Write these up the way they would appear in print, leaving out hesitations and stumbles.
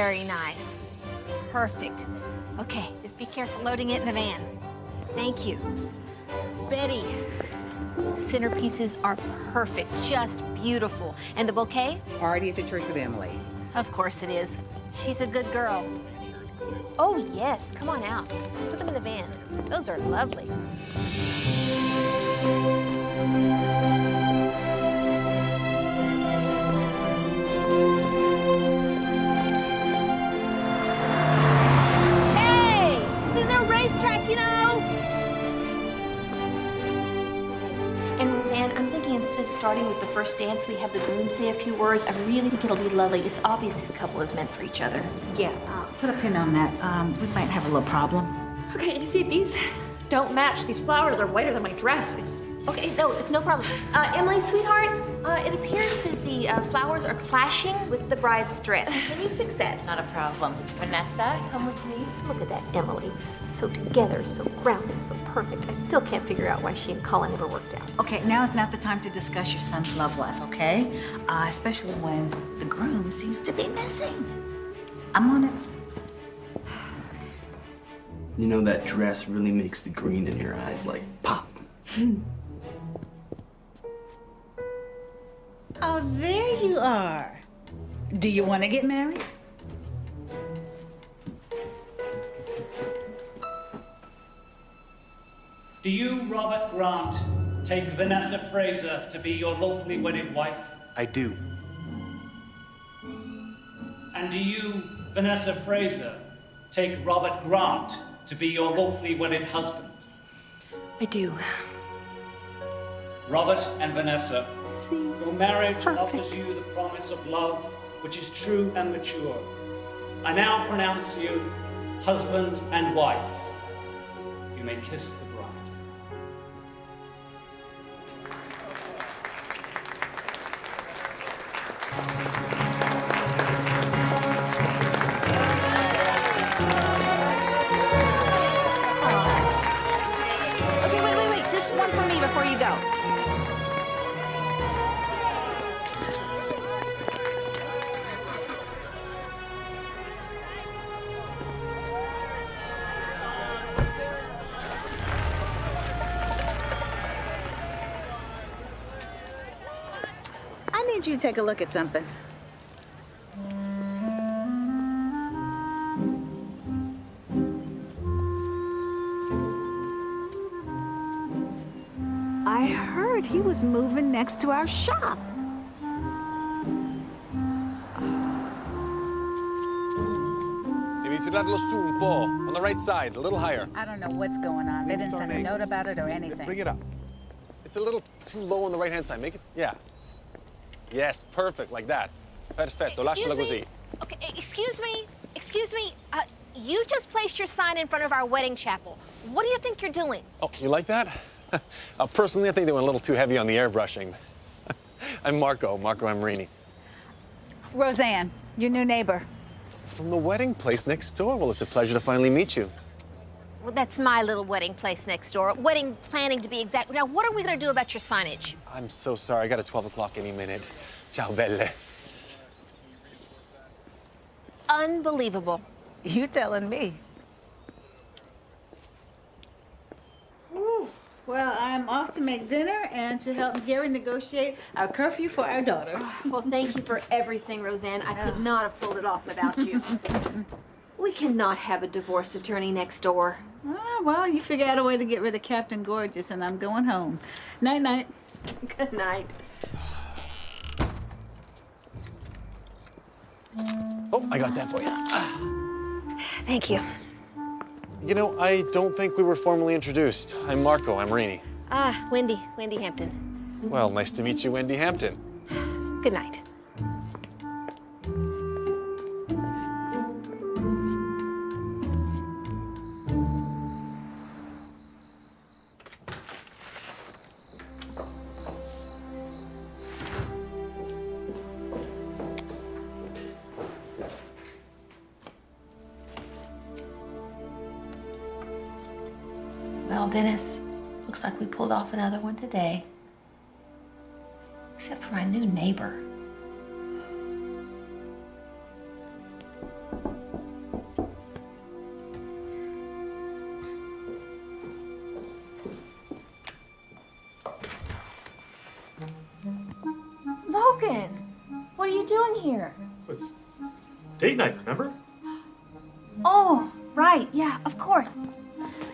Very nice. Perfect. Okay, just be careful loading it in the van. Thank you. Betty, centerpieces are perfect, just beautiful. And the bouquet? Already at the church with Emily. Of course it is. She's a good girl. Oh, yes, come on out. Put them in the van. Those are lovely. Hey, this isn't a racetrack, you know. And Roseanne, I'm thinking instead of starting with the first dance, we have the groom say a few words. I really think it'll be lovely. It's obvious this couple is meant for each other. Yeah, put a pin on that. We might have a little problem. Okay, you see, these don't match. These flowers are whiter than my dress. Okay, no problem. Emily, sweetheart, it appears that the flowers are clashing with the bride's dress. Can you fix that? Not a problem. Vanessa, come with me. Look at that, Emily. So together, so grounded, so perfect. I still can't figure out why she and Colin never worked out. Okay, now is not the time to discuss your son's love life, okay? Especially when the groom seems to be missing. I'm on it. You know, that dress really makes the green in your eyes, like, pop. Oh, there you are. Do you want to get married? Do you, Robert Grant, take Vanessa Fraser to be your lawfully wedded wife? I do. And do you, Vanessa Fraser, take Robert Grant to be your lawfully wedded husband? I do. Robert and Vanessa, See? your marriage Perfect. offers you the promise of love, which is true and mature. I now pronounce you husband and wife. You may kiss the bride. Okay, wait. Just one for me before you go. I need you to take a look at something. I heard he was moving next to our shop. Devi tirarlo su un po', on the right side, a little higher. I don't know what's going on. They didn't send a note about it or Bring anything. it up. It's a little too low on the right-hand side. Make it, yeah. Yes, perfect, like that. Perfetto, lasciala così. Okay, excuse me. You just placed your sign in front of our wedding chapel. What do you think you're doing? Oh, you like that? Personally, I think they went a little too heavy on the airbrushing. I'm Marco Amarini. Roseanne, your new neighbor. From the wedding place next door. Well, it's a pleasure to finally meet you. Well, that's my little wedding place next door. Wedding planning, to be exact. Now, what are we going to do about your signage? I'm so sorry. I got a 12 o'clock any minute. Ciao, belle. Unbelievable. You telling me. Well, I'm off to make dinner and to help Gary negotiate our curfew for our daughter. Well, thank you for everything, Roseanne. I could not have pulled it off without you. We cannot have a divorce attorney next door. Well, you figure out a way to get rid of Captain Gorgeous, and I'm going home. Night-night. Good night. Oh, I got that for you. Thank you. You know, I don't think we were formally introduced. I'm Marco Amarini. Wendy Hampton. Well, nice to meet you, Wendy Hampton. Good night. Well, Dennis, looks like we pulled off another one today. Except for my new neighbor. here? It's date night, remember? Oh, right. Yeah, of course.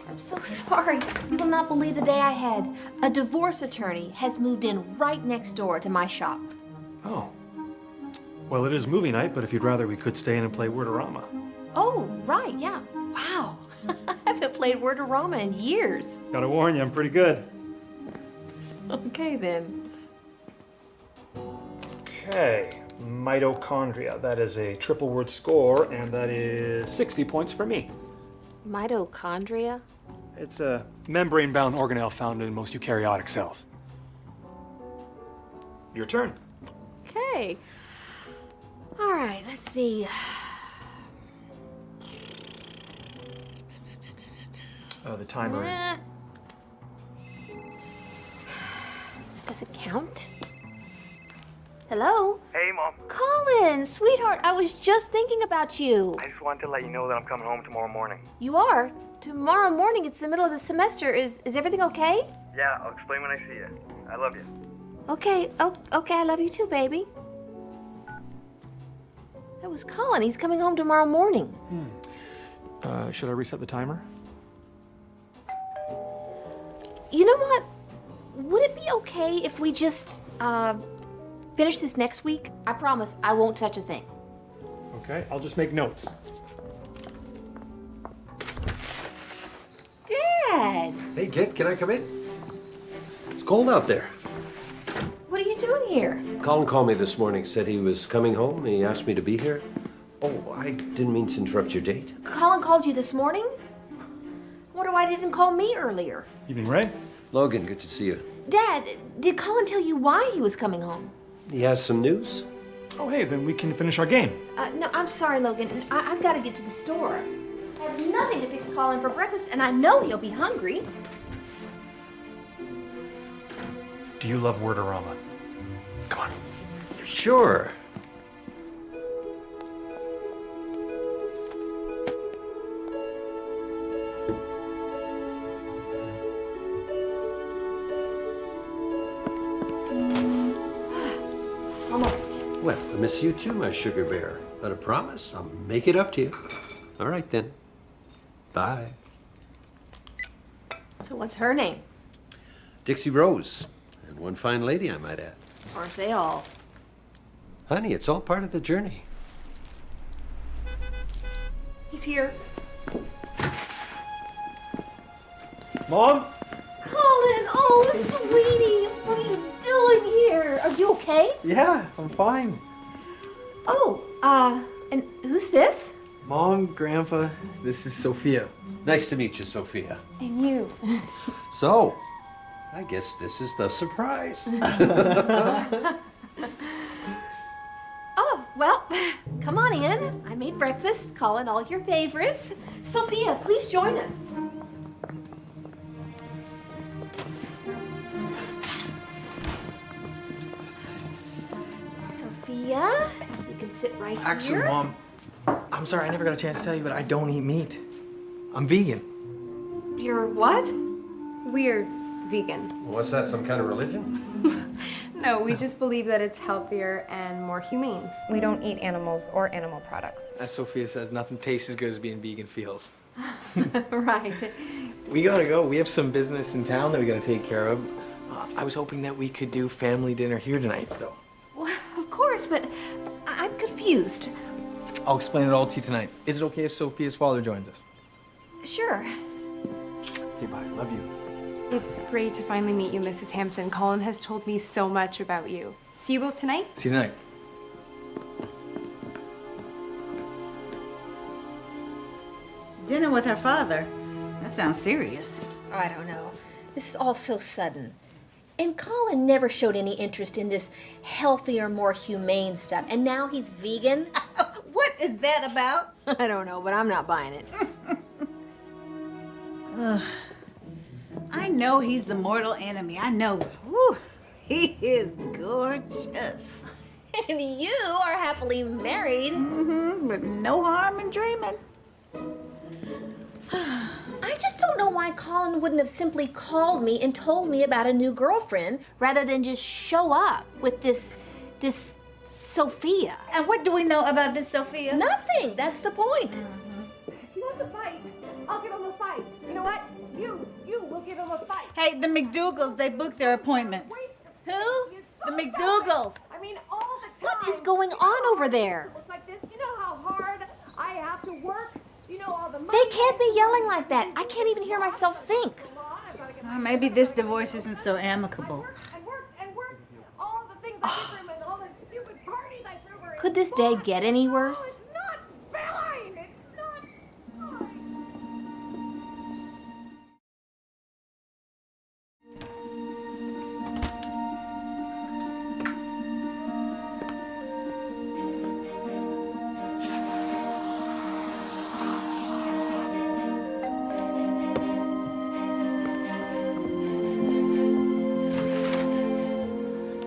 I'm so sorry. You will not believe the day I had. A divorce attorney has moved in right next door to my shop. Oh. Well, it is movie night, but if you'd rather, we could stay in and play Wordorama. Oh, right, yeah. Wow. I haven't played Wordorama in years. Gotta warn you, I'm pretty good. Okay, then. Okay, mitochondria. That is a triple word score, and that is 60 points for me. Mitochondria? It's a membrane-bound organelle found in most eukaryotic cells. Your turn. Okay. All right, let's see. The timer is... Does it count? Hello? Hey, Mom. Colin, sweetheart, I was just thinking about you. I just wanted to let you know that I'm coming home tomorrow morning. You are? Tomorrow morning, it's the middle of the semester. Is everything okay? Yeah, I'll explain when I see you. I love you. Okay, okay, I love you too, baby. That was Colin. He's coming home tomorrow morning. Should I reset the timer? You know what? Would it be okay if we just, finish this next week? I promise I won't touch a thing. Okay, I'll just make notes. Dad! Hey, kid, can I come in? It's cold out there. What are you doing here? Colin called me this morning, said he was coming home. He asked me to be here. Oh, I didn't mean to interrupt your date. Colin called you this morning? Wonder why he didn't call me earlier. Evening, Ray. Logan, good to see you. Dad, did Colin tell you why he was coming home? He has some news? Oh, hey, then we can finish our game. No, I'm sorry, Logan. I've got to get to the store. I have nothing to fix Colin for breakfast, and I know he'll be hungry. Do you love Wordorama? Come on. Sure. Almost. Well, I miss you too, my sugar bear. But I promise I'll make it up to you. All right, then. Bye. So what's her name? Dixie Rose. And one fine lady, I might add. Aren't they all? Honey, it's all part of the journey. He's here. Mom? Colin, oh, sweetie, what are you doing here? Are you okay? Yeah, I'm fine. Oh, and who's this? Mom, Grandpa, this is Sophia. Nice to meet you, Sophia. And you. So, I guess this is the surprise. Oh, well, come on in. I made breakfast, Colin, all your favorites. Sophia, please join us. Sophia, you can sit right Actually, here. Mom, I'm sorry I never got a chance to tell you, but I don't eat meat. I'm vegan. You're what? We're vegan. What's that, some kind of religion? No, we just believe that it's healthier and more humane. We don't eat animals or animal products. As Sophia says, nothing tastes as good as being vegan feels. Right. We gotta go. We have some business in town that we gotta take care of. I was hoping that we could do family dinner here tonight, though. Well, of course, but I'm confused. I'll explain it all to you tonight. Is it okay if Sophia's father joins us? Sure. Okay, bye. Love you. It's great to finally meet you, Mrs. Hampton. Colin has told me so much about you. See you both tonight? See you tonight. Dinner with her father? That sounds serious. I don't know. This is all so sudden. And Colin never showed any interest in this healthier, more humane stuff. And now he's vegan? What is that about? I don't know, but I'm not buying it. I know he's the mortal enemy. I know it. Whew, he is gorgeous. And you are happily married. But no harm in dreaming. I just don't know why Colin wouldn't have simply called me and told me about a new girlfriend rather than just show up with this Sophia. And what do we know about this Sophia? Nothing. That's the point. He wants a fight. I'll give him a fight. You know what? You will give him a fight. Hey, the McDougalls, they booked their appointment. Who? The McDougalls. I mean, all the time. What is going on over there? It's like this. You know how hard I have to work? You know all the money. They can't be yelling like that. I can't even hear myself think. Maybe this divorce isn't so amicable. And work. All the things I did for him and all the stupid parties I threw for him. Could this day get any worse? It's not fine. It's not fine.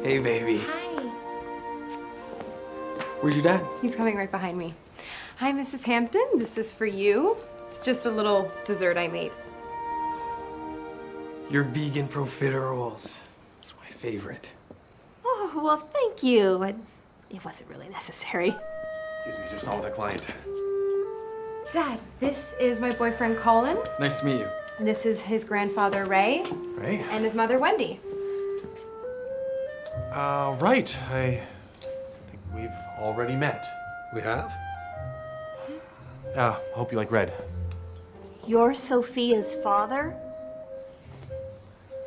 Hey, baby. Hi. Where's your dad? He's coming right behind me. Hi, Mrs. Hampton. This is for you. It's just a little dessert I made. Your vegan profiteroles. It's my favorite. Oh, well, thank you. It wasn't really necessary. Excuse me, just not with a client. Dad, this is my boyfriend Colin. Nice to meet you. This is his grandfather Ray. Ray? And his mother Wendy. Right. I think we've already met. We have? Hope you like red. You're Sophia's father?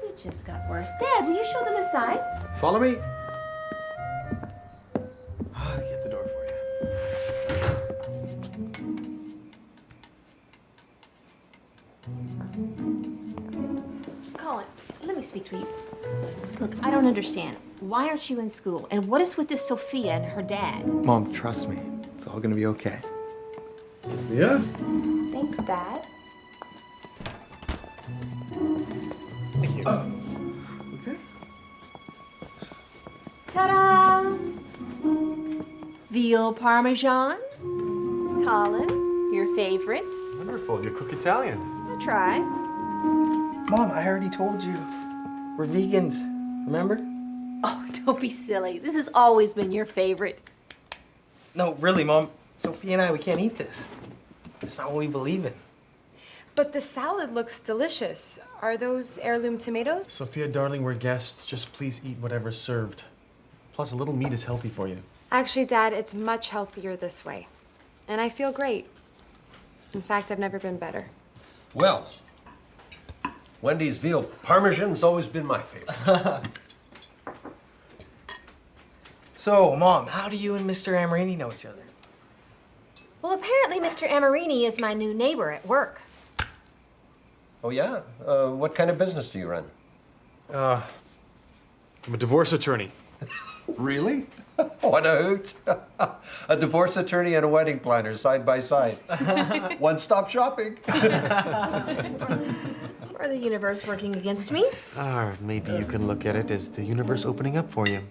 It just got worse. Dad, will you show them inside? Follow me. I'll get the door for you. Colin, let me speak to you. Look, I don't understand. Why aren't you in school? And what is with this Sophia and her dad? Mom, trust me. It's all gonna be okay. Yeah? Thanks, Dad. Thank you. Okay. Ta-da! Veal Parmesan. Colin, your favorite. Wonderful. You cook Italian. I'll try. Mom, I already told you. We're vegans, remember? Oh, don't be silly. This has always been your favorite. No, really, Mom. Sophia and I, we can't eat this. It's not what we believe in. But the salad looks delicious. Are those heirloom tomatoes? Sophia, darling, we're guests. Just please eat whatever's served. Plus, a little meat is healthy for you. Actually, Dad, it's much healthier this way. And I feel great. In fact, I've never been better. Well, Wendy's veal parmesan's always been my favorite. So, Mom, how do you and Mr. Amarini know each other? Well, apparently Mr. Amarini is my new neighbor at work. Oh, yeah? What kind of business do you run? I'm a divorce attorney. Really? What a hoot. A divorce attorney and a wedding planner side by side. One-stop shopping. Or the universe working against me. Or maybe you can look at it as the universe opening up for you.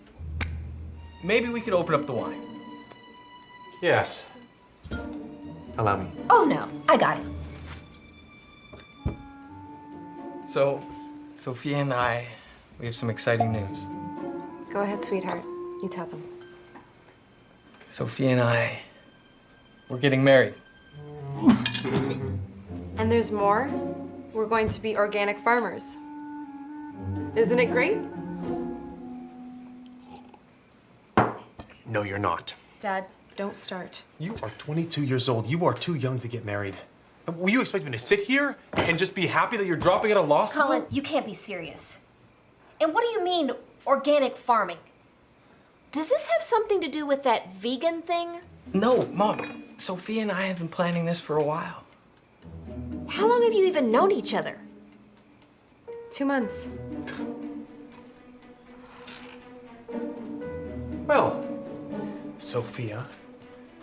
Maybe we could open up the wine. Yes. Allow me. Oh, no. I got it. So, Sophia and I, we have some exciting news. Go ahead, sweetheart. You tell them. Sophia and I, we're getting married. And there's more. We're going to be organic farmers. Isn't it great? No, you're not. Dad, don't start. You are 22 years old. You are too young to get married. Will you expect me to sit here and just be happy that you're dropping out of law school? Colin, you can't be serious. And what do you mean, organic farming? Does this have something to do with that vegan thing? No, Mom. Sophia and I have been planning this for a while. How long have you even known each other? 2 months. Well, Sophia,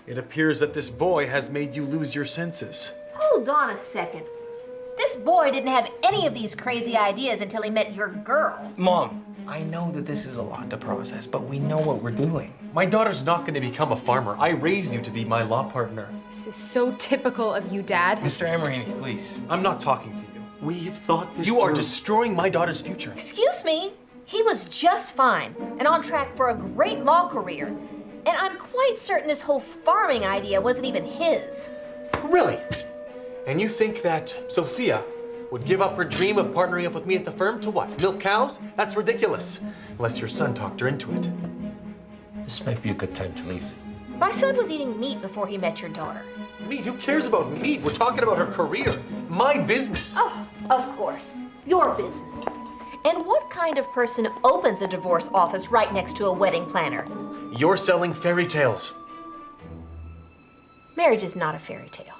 it appears that this boy has made you lose your senses. Hold on a second. This boy didn't have any of these crazy ideas until he met your girl. Mom, I know that this is a lot to process, but we know what we're doing. My daughter's not going to become a farmer. I raised you to be my law partner. This is so typical of you, Dad. Mr. Amarini, please. I'm not talking to you. We've thought this You are through. destroying my daughter's future. Excuse me? He was just fine and on track for a great law career. And I'm quite certain this whole farming idea wasn't even his. Really? And you think that Sophia would give up her dream of partnering up with me at the firm to what? Milk cows? That's ridiculous. Unless your son talked her into it. This might be a good time to leave. My son was eating meat before he met your daughter. Meat? Who cares about meat? We're talking about her career. My business. Oh, of course. Your business. And what kind of person opens a divorce office right next to a wedding planner? You're selling fairy tales. Marriage is not a fairy tale.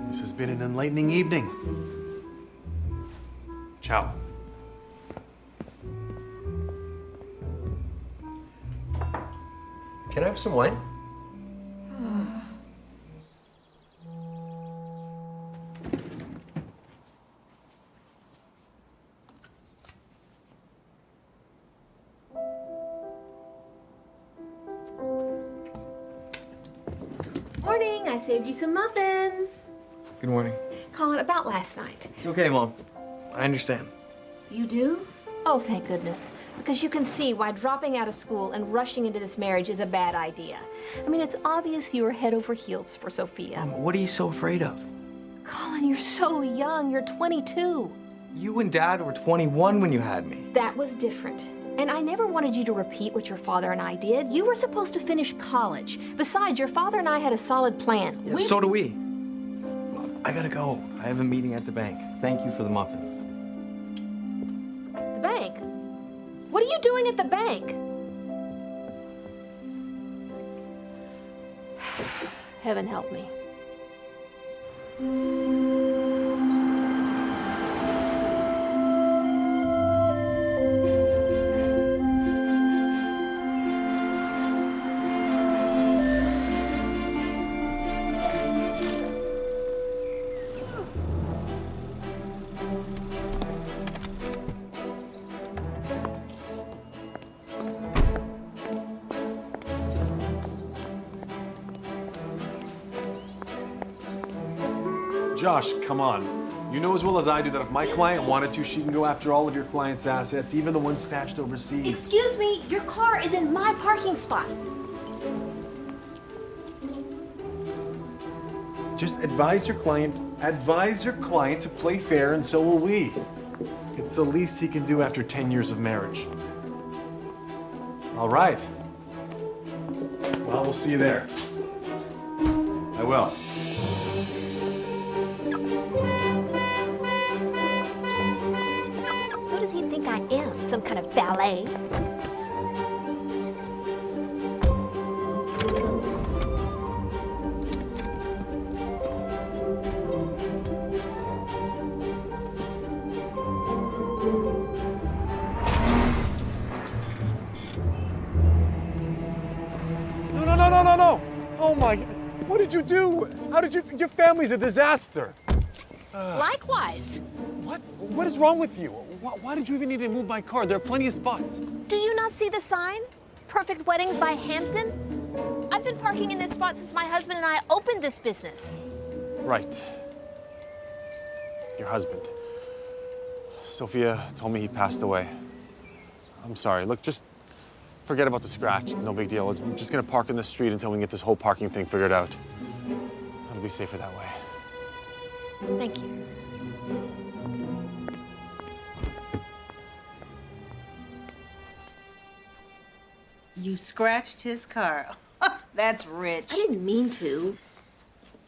This has been an enlightening evening. Ciao. Can I have some wine? Morning, I saved you some muffins. Good morning. Colin, about last night. It's okay, Mom. I understand. You do? Oh, thank goodness. Because you can see why dropping out of school and rushing into this marriage is a bad idea. I mean, it's obvious you were head over heels for Sophia. What are you so afraid of? Colin, you're so young. You're 22. You and Dad were 21 when you had me. That was different. And I never wanted you to repeat what your father and I did. You were supposed to finish college. Besides, your father and I had a solid plan. Yeah, so do we. I gotta go. I have a meeting at the bank. Thank you for the muffins. The bank? What are you doing at the bank? Heaven help me. Josh, come on. You know as well as I do that if my client wanted to, she can go after all of your client's assets, even the ones stashed overseas. Excuse me, your car is in my parking spot. Just advise your client to play fair, and so will we. It's the least he can do after 10 years of marriage. All right. Well, we'll see you there. I will. Who does he think I am? Some kind of valet? No. Oh my, what did you do? How did you, your family's a disaster. Likewise. What is wrong with you? Why did you even need to move my car? There are plenty of spots. Do you not see the sign? Perfect Weddings by Hampton? I've been parking in this spot since my husband and I opened this business. Right. Your husband. Sophia told me he passed away. I'm sorry. Look, just forget about the scratch. It's no big deal. I'm just gonna park in the street until we can get this whole parking thing figured out. It'll be safer that way. Thank you. You scratched his car. That's rich. I didn't mean to.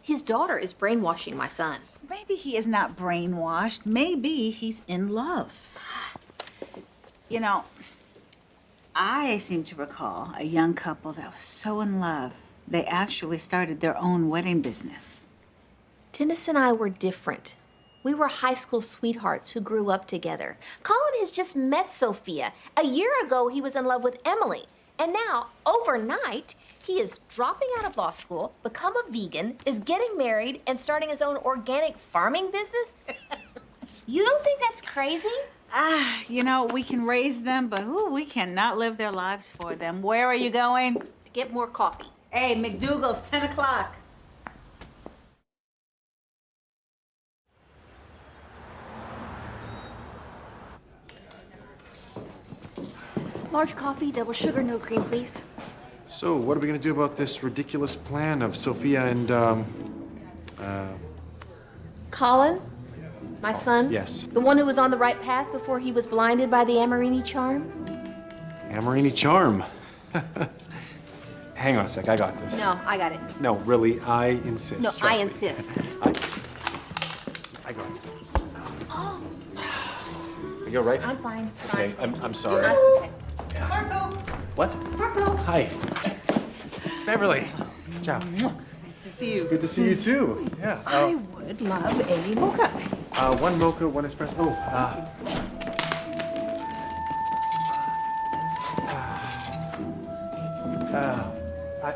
His daughter is brainwashing my son. Maybe he is not brainwashed. Maybe he's in love. You know, I seem to recall a young couple that was so in love, they actually started their own wedding business. Dennis and I were different. We were high school sweethearts who grew up together. Colin has just met Sophia. A year ago, he was in love with Emily. And now, overnight, he is dropping out of law school, become a vegan, is getting married, and starting his own organic farming business? You don't think that's crazy? You know, we can raise them, but we cannot live their lives for them. Where are you going? To get more coffee. Hey, McDougal's 10 o'clock. Large coffee, double sugar, no cream, please. So, what are we gonna do about this ridiculous plan of Sophia and, Colin, my son? yes, The one who was on the right path before he was blinded by the Amorini charm? Amorini charm. Hang on a sec, I got this. No, I got it. No, really, I insist. No, trust I me. insist. I got it. Oh, Are you all right? I'm fine. Okay, I'm sorry. That's okay. What? Hi. Beverly. Ciao. Nice to see you. Good to see you too. Yeah. I would love a mocha. One mocha, one espresso. Oh,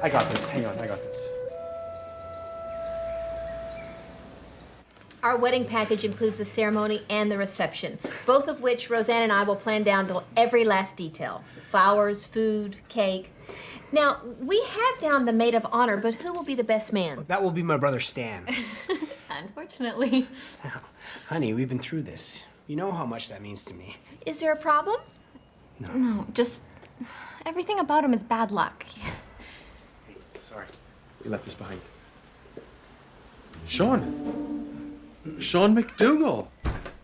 I got this. Hang on, I got this. Our wedding package includes the ceremony and the reception, both of which Roseanne and I will plan down to every last detail. Flowers, food, cake. Now, we have down the maid of honor, but who will be the best man? That will be my brother Stan. Unfortunately. Honey, we've been through this. You know how much that means to me. Is there a problem? No, just everything about him is bad luck. Sorry, we left this behind. Sean. Sean McDougal.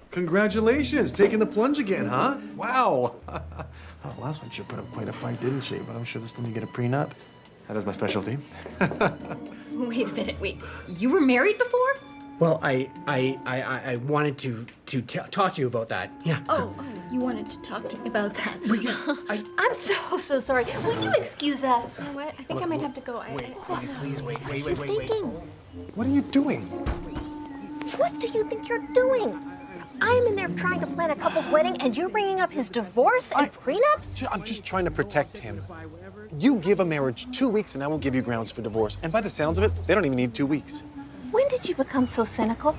Congratulations, taking the plunge again, huh? Wow. Oh, last one sure put up quite a fight, didn't she? But I'm sure this time you get a prenup. That is my specialty. Wait a minute, you were married before? Well, I wanted to talk to you about that. Yeah. Oh, you wanted to talk to me about that. I'm so sorry. Will you excuse us? You know what? I think I might have to go. Please wait. What are you doing? What do you think you're doing? I'm in there trying to plan a couple's wedding, and you're bringing up his divorce and prenups? I'm just trying to protect him. You give a marriage 2 weeks and I will give you grounds for divorce. And by the sounds of it, they don't even need 2 weeks. When did you become so cynical?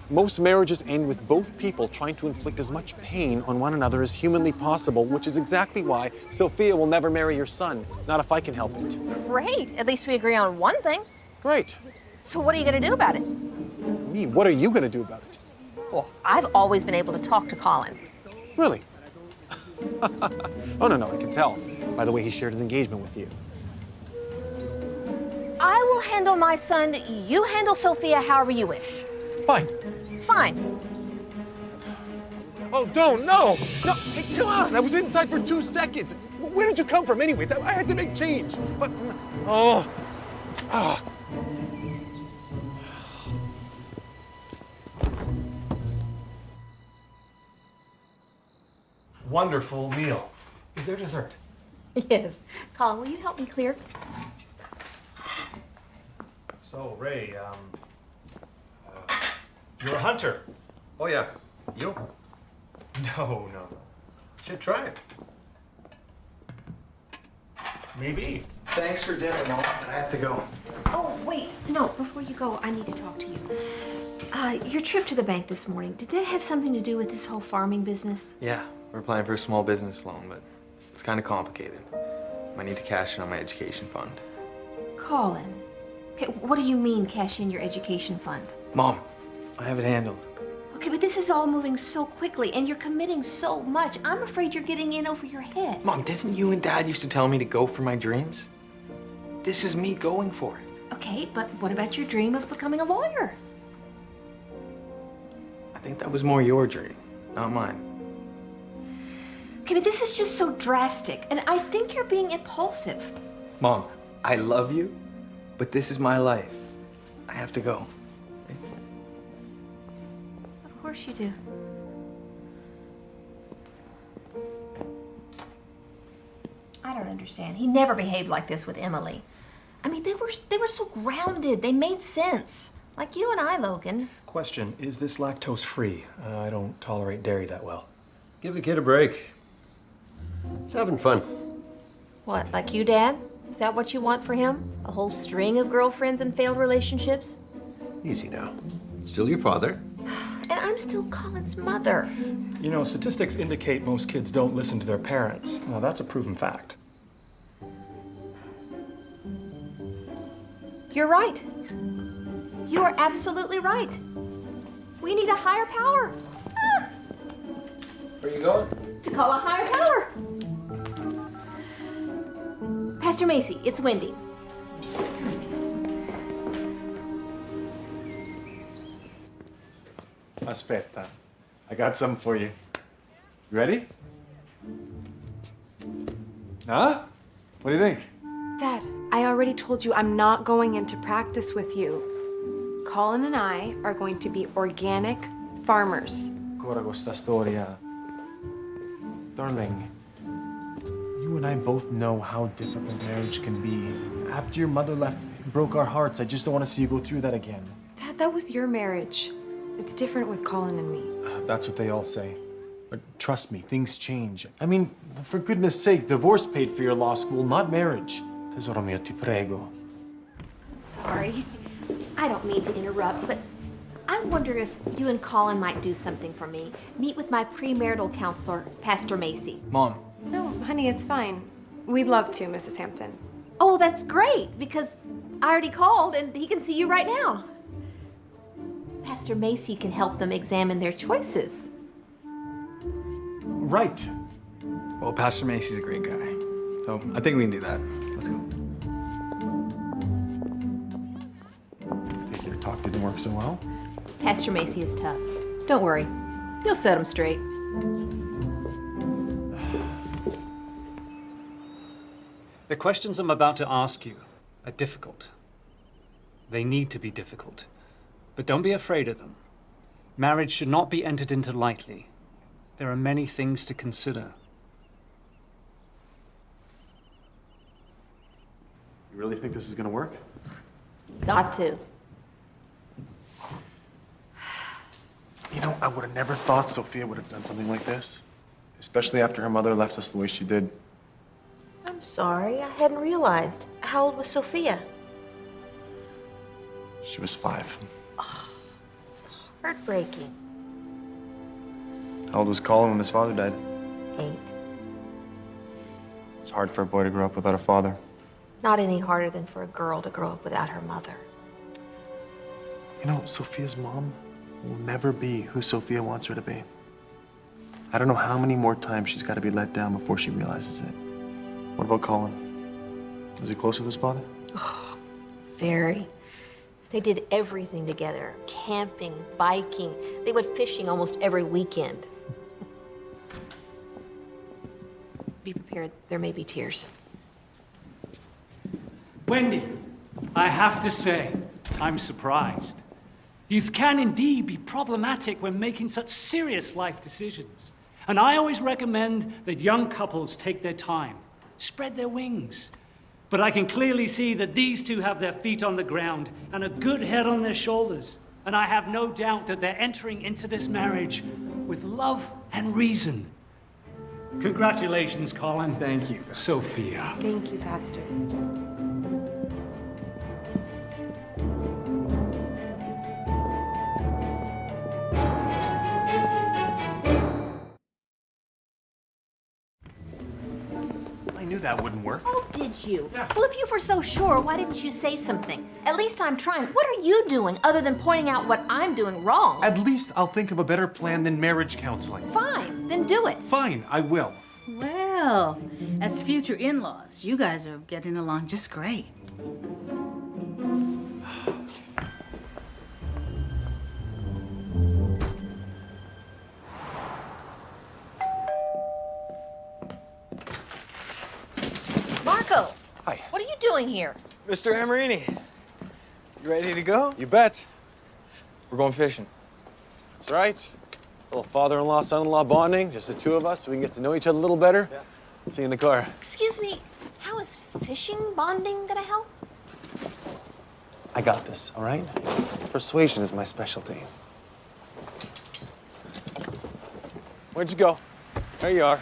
Most marriages end with both people trying to inflict as much pain on one another as humanly possible, which is exactly why Sophia will never marry your son. Not if I can help it. Great. At least we agree on one thing. Great. So what are you going to do about it? Me, what are you going to do about it? Well, I've always been able to talk to Colin. Really? Oh, no, I can tell by the way he shared his engagement with you. I will handle my son. You handle Sophia however you wish. Fine. Fine. Oh, don't, no! No, hey, come on, I was inside for 2 seconds. Where did you come from anyways? I had to make change, but, Wonderful meal. Is there dessert? Yes. Colin, will you help me clear? So, Ray, you're a hunter. Oh, yeah. You? No. Should try it. Maybe. Thanks for dinner, Mom, but I have to go. Oh, wait. No, before you go, I need to talk to you. Your trip to the bank this morning, did that have something to do with this whole farming business? Yeah, we're applying for a small business loan, but it's kind of complicated. I need to cash in on my education fund. Colin, okay, what do you mean cash in your education fund? Mom, I have it handled. Okay, but this is all moving so quickly, and you're committing so much. I'm afraid you're getting in over your head. Mom, didn't you and Dad used to tell me to go for my dreams? This is me going for it. Okay, but what about your dream of becoming a lawyer? I think that was more your dream, not mine. Okay, but this is just so drastic, and I think you're being impulsive. Mom, I love you, but this is my life. I have to go. Of course you do. I don't understand. He never behaved like this with Emily. I mean, they were so grounded. They made sense. Like you and I, Logan. Question, is this lactose free? I don't tolerate dairy that well. Give the kid a break. He's having fun. What, like you, Dad? Is that what you want for him? A whole string of girlfriends and failed relationships? Easy now. Still your father. And I'm still Colin's mother. You know, statistics indicate most kids don't listen to their parents. Now, that's a proven fact. You're right. You are absolutely right. We need a higher power. Where you going? To call a higher power. Pastor Macy, it's Wendy. Aspetta. I got something for you. You ready? Huh? What do you think? Dad, I already told you I'm not going into practice with you. Colin and I are going to be organic farmers. Ancora questa storia. Darling, you and I both know how difficult marriage can be. After your mother left, it broke our hearts. I just don't want to see you go through that again. Dad, that was your marriage. It's different with Colin and me. That's what they all say. But trust me, things change. I mean, for goodness sake, divorce paid for your law school, not marriage. Tesoro mio, ti prego. Sorry. I don't mean to interrupt, but I wonder if you and Colin might do something for me. Meet with my premarital counselor, Pastor Macy. Mom. No, honey, it's fine. We'd love to, Mrs. Hampton. Oh, that's great, because I already called and he can see you right now. Pastor Macy can help them examine their choices. Right. Well, Pastor Macy's a great guy. So I think we can do that. Let's go. Think your talk didn't work so well? Pastor Macy is tough. Don't worry. He'll set them straight. The questions I'm about to ask you are difficult. They need to be difficult. But don't be afraid of them. Marriage should not be entered into lightly. There are many things to consider. You really think this is gonna work? It's got to. You know, I would have never thought Sophia would have done something like this. Especially after her mother left us the way she did. I'm sorry, I hadn't realized. How old was Sophia? She was 5. It's heartbreaking. How old was Colin when his father died? 8. It's hard for a boy to grow up without a father. Not any harder than for a girl to grow up without her mother. You know, Sophia's mom will never be who Sophia wants her to be. I don't know how many more times she's got to be let down before she realizes it. What about Colin? Was he close with his father? Oh, very. They did everything together. Camping, biking. They went fishing almost every weekend. Be prepared, there may be tears. Wendy, I have to say, I'm surprised. Youth can indeed be problematic when making such serious life decisions. And I always recommend that young couples take their time, spread their wings. But I can clearly see that these two have their feet on the ground and a good head on their shoulders. And I have no doubt that they're entering into this marriage with love and reason. Congratulations, Colin. Thank you. Sophia. Thank you, Pastor. I knew that wouldn't work. Oh, did you? Well, if you were so sure, why didn't you say something? At least I'm trying. What are you doing other than pointing out what I'm doing wrong? At least I'll think of a better plan than marriage counseling. Fine, then do it. Fine, I will. Well, as future in-laws, you guys are getting along just great. Marco! Hi. What are you doing here? Mr. Amarini, you ready to go? You bet. We're going fishing. That's right. Little father-in-law, son-in-law bonding, just the two of us, so we can get to know each other a little better. Yeah. See you in the car. Excuse me, how is fishing bonding gonna help? I got this, all right? Persuasion is my specialty. Where'd you go? There you are.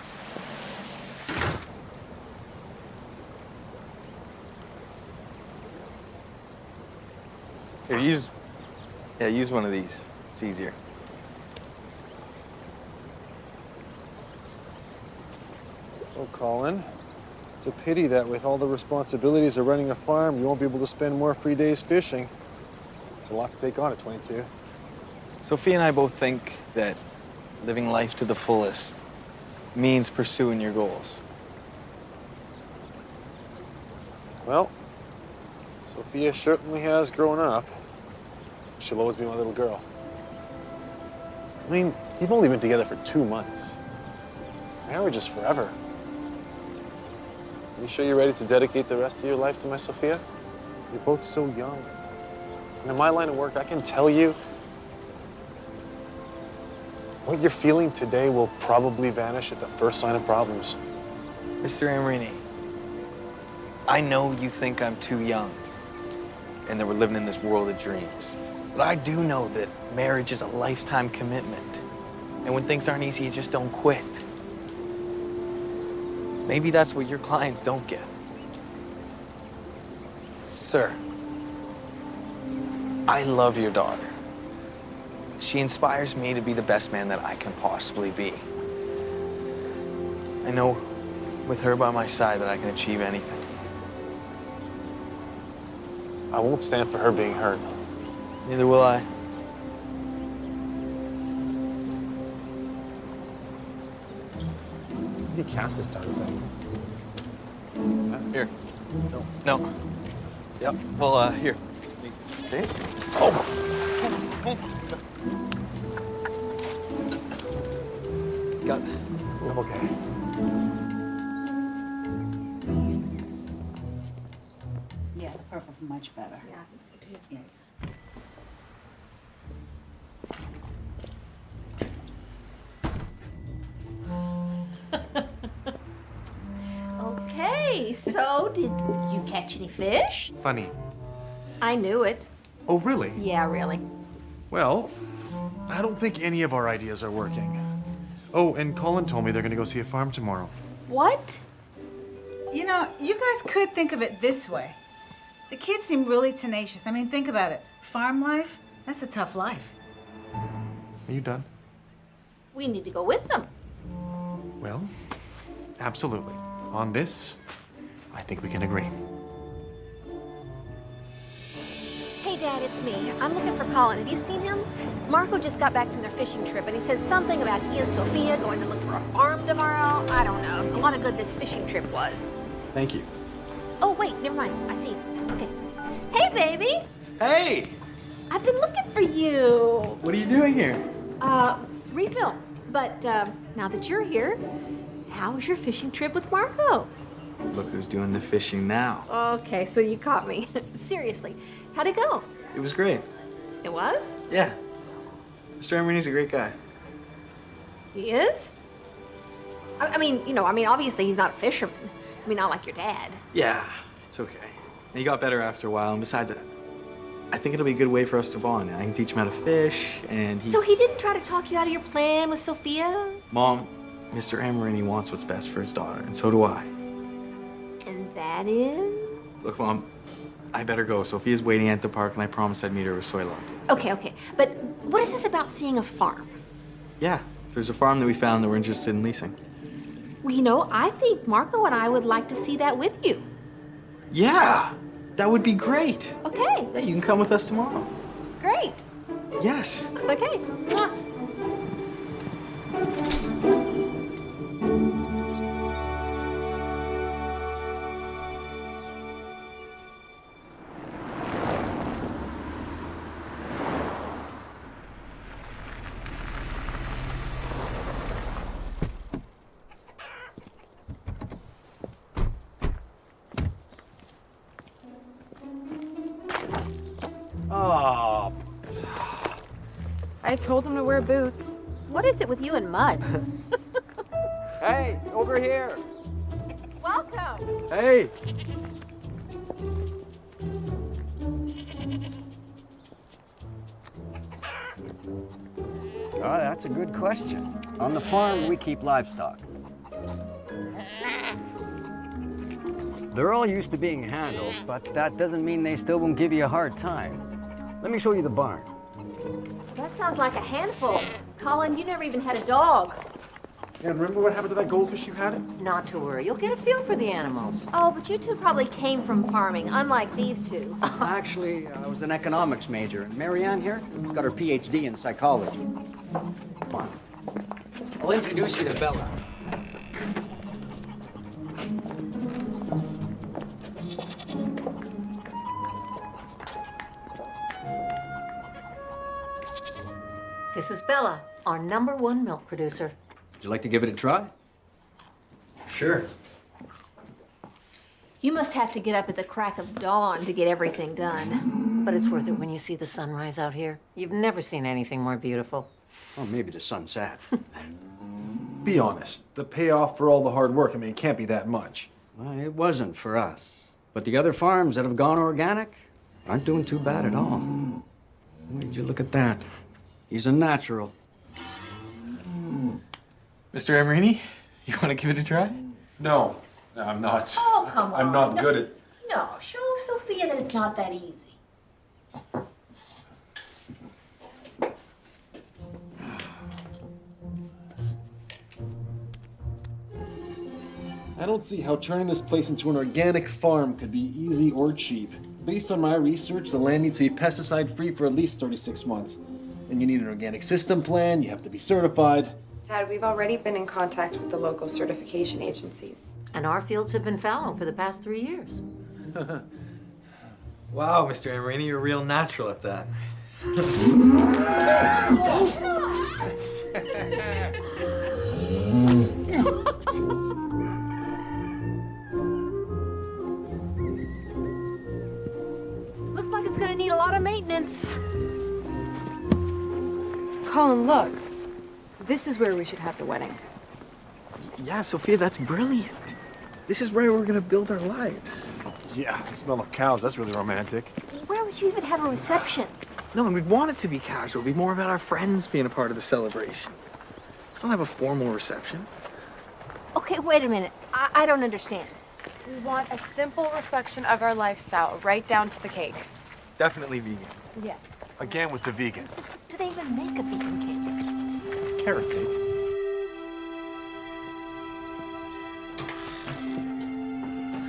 Here, use one of these. It's easier. Oh, Colin, it's a pity that with all the responsibilities of running a farm, you won't be able to spend more free days fishing. It's a lot to take on at 22. Sophie and I both think that living life to the fullest means pursuing your goals. Well, Sophia certainly has grown up. She'll always be my little girl. I mean, you've only been together for 2 months. Marriage is forever. Are you sure you're ready to dedicate the rest of your life to my Sophia? You're both so young. And in my line of work, I can tell you, what you're feeling today will probably vanish at the first sign of problems. Mr. Amarini, I know you think I'm too young and that we're living in this world of dreams. But I do know that marriage is a lifetime commitment. And when things aren't easy, you just don't quit. Maybe that's what your clients don't get. Sir, I love your daughter. She inspires me to be the best man that I can possibly be. I know with her by my side that I can achieve anything. I won't stand for her being hurt. Neither will I. Maybe cast this darn thing. Here. No. Yep. Well, here. See? Oh. Got it. I'm okay. Yeah, the purple's much better. Yeah, I think so too. Yeah. Okay, so did you catch any fish? Funny. I knew it. Oh, really? Yeah, really. Well, I don't think any of our ideas are working. Oh, and Colin told me they're gonna go see a farm tomorrow. What? You know, you guys could think of it this way. The kids seem really tenacious. I mean, think about it. Farm life, that's a tough life. Are you done? We need to go with them. Well, absolutely. On this, I think we can agree. Hey, Dad, it's me. I'm looking for Colin. Have you seen him? Marco just got back from their fishing trip, and he said something about he and Sophia going to look for a farm tomorrow. I don't know. A lot of good this fishing trip was. Thank you. Oh, wait, never mind. I see. Okay. Hey, baby. Hey! I've been looking for you. What are you doing here? Refill. But now that you're here, how was your fishing trip with Marco? Look who's doing the fishing now. Okay, so you caught me. Seriously, how'd it go? It was great. It was? Yeah. Mr. Emerini's a great guy. He is? I mean, obviously he's not a fisherman. I mean, not like your dad. Yeah, it's okay. He got better after a while, and besides that, I think it'll be a good way for us to bond. I can teach him how to fish, and he... So he didn't try to talk you out of your plan with Sophia? Mom, Mr. Amarini wants what's best for his daughter, and so do I. And that is? Look, Mom, I better go. Sophia's waiting at the park, and I promised I'd meet her with soy lattes. Okay. But what is this about seeing a farm? Yeah, there's a farm that we found that we're interested in leasing. Well, I think Marco and I would like to see that with you. Yeah, that would be great. Okay. Yeah, you can come with us tomorrow. Great. Yes. Okay. Mwah. Oh. I told him to wear boots. What is it with you and mud? Hey, over here. Welcome. Hey. Oh, that's a good question. On the farm, we keep livestock. They're all used to being handled, but that doesn't mean they still won't give you a hard time. Let me show you the barn. That sounds like a handful. Colin, you never even had a dog. Yeah, remember what happened to that goldfish you had? Not to worry, you'll get a feel for the animals. Oh, but you two probably came from farming, unlike these two. Actually, I was an economics major, and Marianne here got her PhD in psychology. Come on. I'll introduce you to Bella. This is Bella, our #1 milk producer. Would you like to give it a try? Sure. You must have to get up at the crack of dawn to get everything done. But it's worth it when you see the sunrise out here. You've never seen anything more beautiful. Well, maybe the sunset. Be honest. The payoff for all the hard work, I mean, it can't be that much. Well, it wasn't for us. But the other farms that have gone organic aren't doing too bad at all. Would you look at that? He's a natural. Mr. Amarini, you want to give it a try? No, I'm not. Oh, come on. I'm not good at... No, show Sophia that it's not that easy. I don't see how turning this place into an organic farm could be easy or cheap. Based on my research, the land needs to be pesticide-free for at least 36 months. And you need an organic system plan, you have to be certified. Dad, we've already been in contact with the local certification agencies. And our fields have been fallow for the past 3 years. Wow, Mr. Amarini, you're a real natural at that. Looks like it's gonna need a lot of maintenance. Colin, look. This is where we should have the wedding. Yeah, Sophia, that's brilliant. This is where we're gonna build our lives. Yeah, the smell of cows, that's really romantic. Where would you even have a reception? No, and we'd want it to be casual. It'd be more about our friends being a part of the celebration. Let's not have a formal reception. Okay, wait a minute. I don't understand. We want a simple reflection of our lifestyle, right down to the cake. Definitely vegan. Yeah. Again with the vegan. Do they even make a vegan cake? Carrot cake.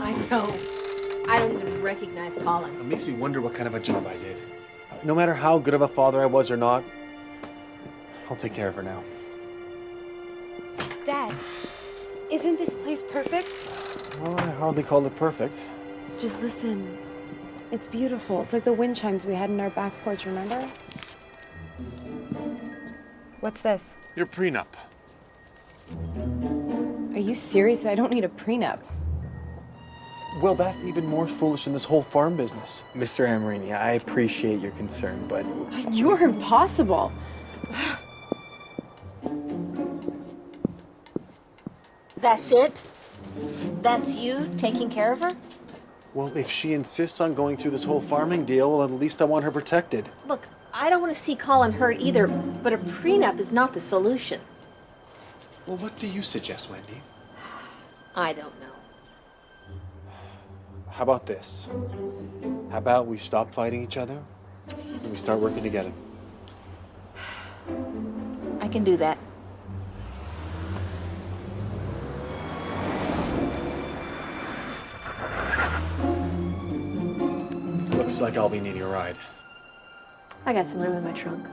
I know. I don't even recognize Colin. It makes me wonder what kind of a job I did. No matter how good of a father I was or not, I'll take care of her now. Dad, isn't this place perfect? Well, I hardly call it perfect. Just listen. It's beautiful. It's like the wind chimes we had in our back porch, remember? What's this? Your prenup. Are you serious? I don't need a prenup. Well, that's even more foolish than this whole farm business. Mr. Amarini, I appreciate your concern, but... You're impossible. That's it? That's you taking care of her? Well, if she insists on going through this whole farming deal, well, at least I want her protected. Look, I don't want to see Colin hurt either, but a prenup is not the solution. Well, what do you suggest, Wendy? I don't know. How about this? How about we stop fighting each other and we start working together? I can do that. Looks like I'll be needing a ride. I got some room in my trunk.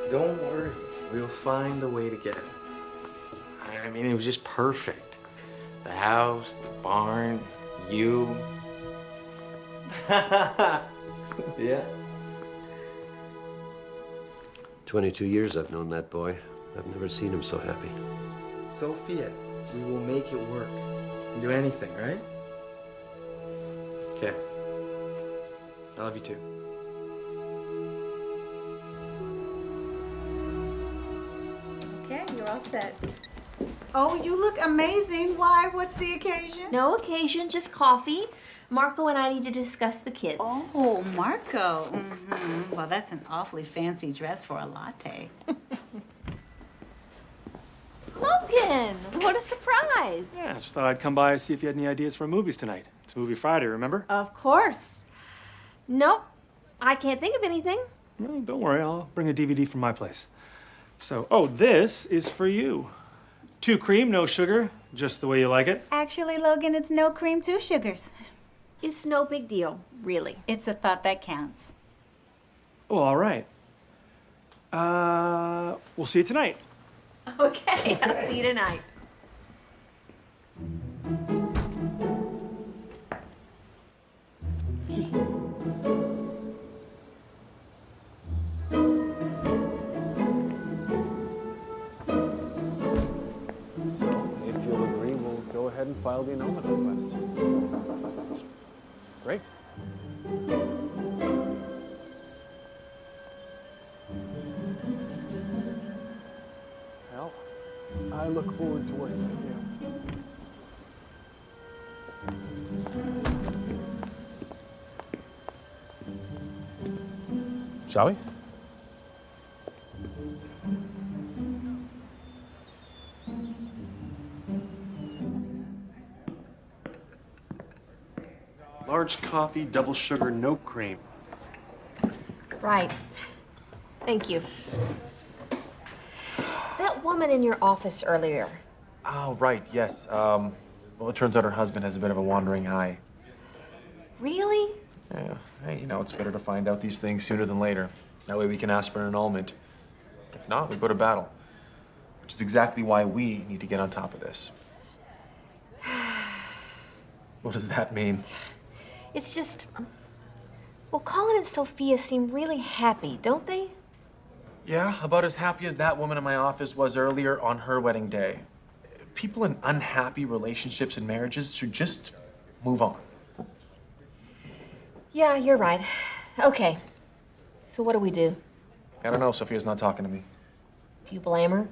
Don't worry, we'll find a way to get it. I mean, it was just perfect. The house, the barn, you. Yeah. 22 years I've known that boy. I've never seen him so happy. Sophia, we will make it work. We can do anything, right? Okay. I love you too. Okay, you're all set. Oh, you look amazing. Why? What's the occasion? No occasion, just coffee. Marco and I need to discuss the kids. Oh, Marco. Mm-hmm. Well, that's an awfully fancy dress for a latte. Logan, what a surprise. Yeah, I just thought I'd come by and see if you had any ideas for movies tonight. It's Movie Friday, remember? Of course. Nope, I can't think of anything. No, don't worry, I'll bring a DVD from my place. So, oh, this is for you. 2 cream, no sugar, just the way you like it. Actually, Logan, it's no cream, 2 sugars. It's no big deal, really. It's the thought that counts. Oh, all right. We'll see you tonight. Okay, I'll see you tonight. So, if you'll agree, we'll go ahead and file the annulment request. Great. Well, I look forward to working with you. Shall we? Large coffee, double sugar, no cream. Right. Thank you. That woman in your office earlier. Oh, right, yes. Well, it turns out her husband has a bit of a wandering eye. Really? Yeah, hey, you know, it's better to find out these things sooner than later. That way we can ask for an annulment. If not, we go to battle. Which is exactly why we need to get on top of this. What does that mean? It's just... Well, Colin and Sophia seem really happy, don't they? Yeah, about as happy as that woman in my office was earlier on her wedding day. People in unhappy relationships and marriages should just move on. Yeah, you're right. Okay. So what do we do? I don't know, Sophia's not talking to me. Do you blame her?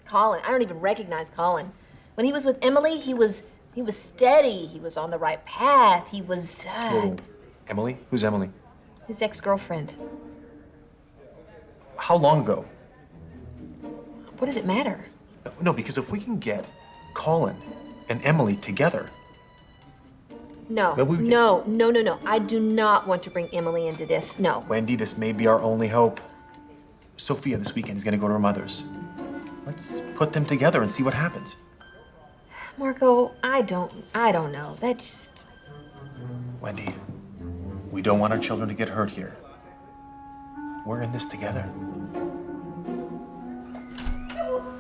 Colin, I don't even recognize Colin. When he was with Emily, he was steady. He was on the right path. He was, Whoa. Emily? Who's Emily? his ex-girlfriend. How long ago? What does it matter? No, because if we can get Colin and Emily together. No, But we can- no. I do not want to bring Emily into this. No. Wendy, this may be our only hope. Sophia this weekend is gonna go to her mother's. Let's put them together and see what happens. Marco, I don't know. That just... Wendy, we don't want our children to get hurt here. We're in this together.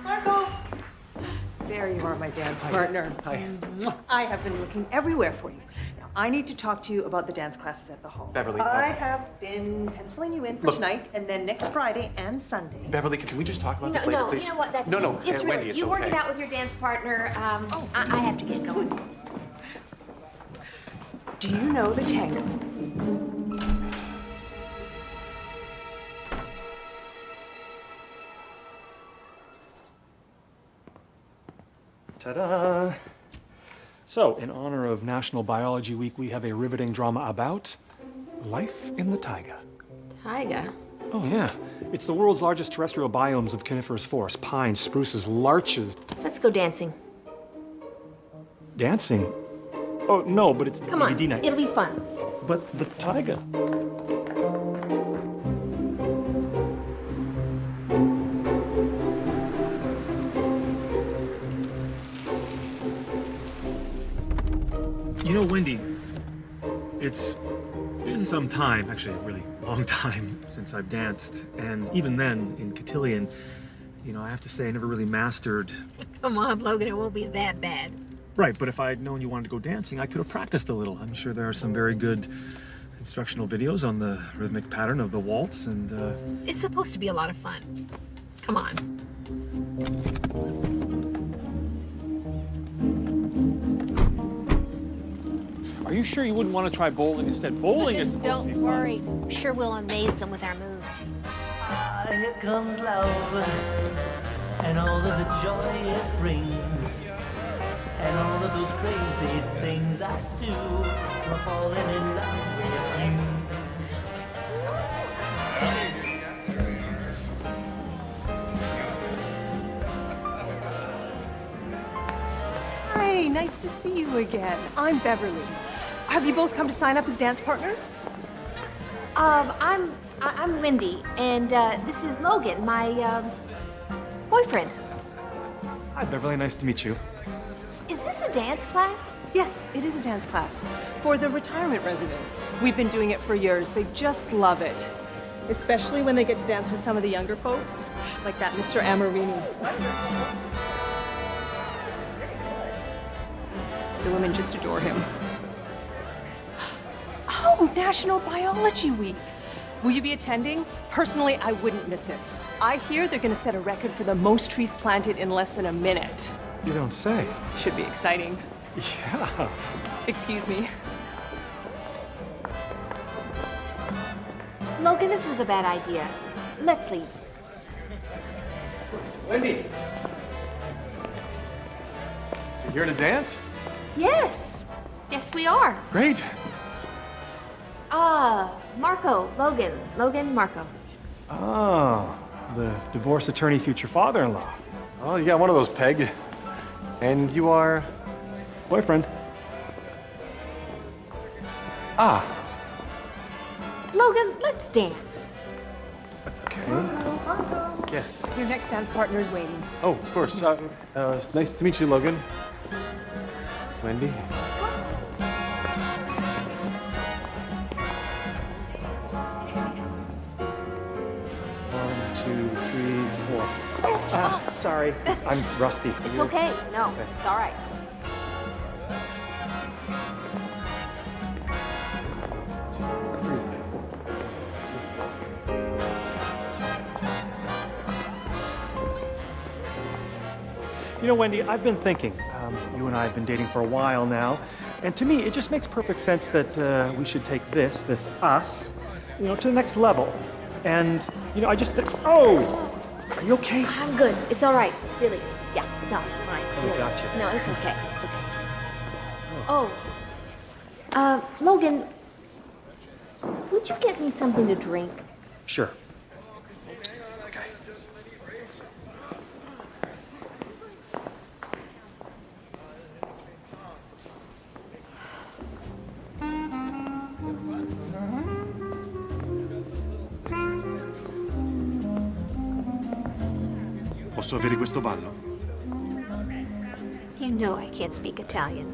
Marco! There you are, my dance partner. Hi. I have been looking everywhere for you. Now, I need to talk to you about the dance classes at the hall. Beverly, I have been penciling you in for Look. tonight and then next Friday and Sunday. Beverly, can we just talk about this later, please? You know what? That's, No, it's really, Wendy, it's you work okay. it out with your dance partner. I have to get going. Do you know the tango? Ta-da! So, in honor of National Biology Week, we have a riveting drama about life in the taiga. Taiga? Oh, yeah. It's the world's largest terrestrial biomes of coniferous forest. Pines, spruces, larches. Let's go dancing. Dancing? Oh, no, but it's Come on, DVD night. it'll be fun. But the taiga. You know, Wendy, it's been some time, actually a really long time, since I've danced. And even then, in cotillion, you know, I have to say I never really mastered. Come on, Logan, it won't be that bad. Right, but if I had known you wanted to go dancing, I could have practiced a little. I'm sure there are some very good instructional videos on the rhythmic pattern of the waltz, and It's supposed to be a lot of fun. Come on. Are you sure you wouldn't want to try bowling instead? Bowling is supposed to Don't be fun. worry. I'm sure we'll amaze them with our moves. Here comes love, and all of the joy it brings, and all of those crazy things I do. We're falling in love with you. Hi, nice to see you again. I'm Beverly. Have you both come to sign up as dance partners? I'm Wendy, and this is Logan, my boyfriend. Hi, Beverly. Nice to meet you. Is this a dance class? Yes, it is a dance class for the retirement residents. We've been doing it for years. They just love it. Especially when they get to dance with some of the younger folks, like that Mr. Amorini. The women just adore him. Oh, National Biology Week. Will you be attending? Personally, I wouldn't miss it. I hear they're going to set a record for the most trees planted in less than a minute. You don't say. Should be exciting. Yeah. Excuse me. Logan, this was a bad idea. Let's leave. Wendy! You here to dance? Yes. Yes, we are. Great. Marco, Logan, Marco. Oh, the divorce attorney, future father-in-law. Oh, you got one of those, Peg. And you are boyfriend. Ah. Logan, let's dance. Okay. Yes. Your next dance partner is waiting. Oh, of course. It's nice to meet you, Logan. Wendy. Sorry, I'm rusty. It's okay. No, it's all right. You know, Wendy, I've been thinking. You and I have been dating for a while now, and to me, it just makes perfect sense that we should take this us, to the next level. And I just think, oh. Are you okay? I'm good. It's all right. Really. Yeah. No, it's fine. Oh, gotcha. No, it's okay. It's okay. Oh. Logan, would you get me something to drink? Sure. Posso avere questo ballo? You know I can't speak Italian.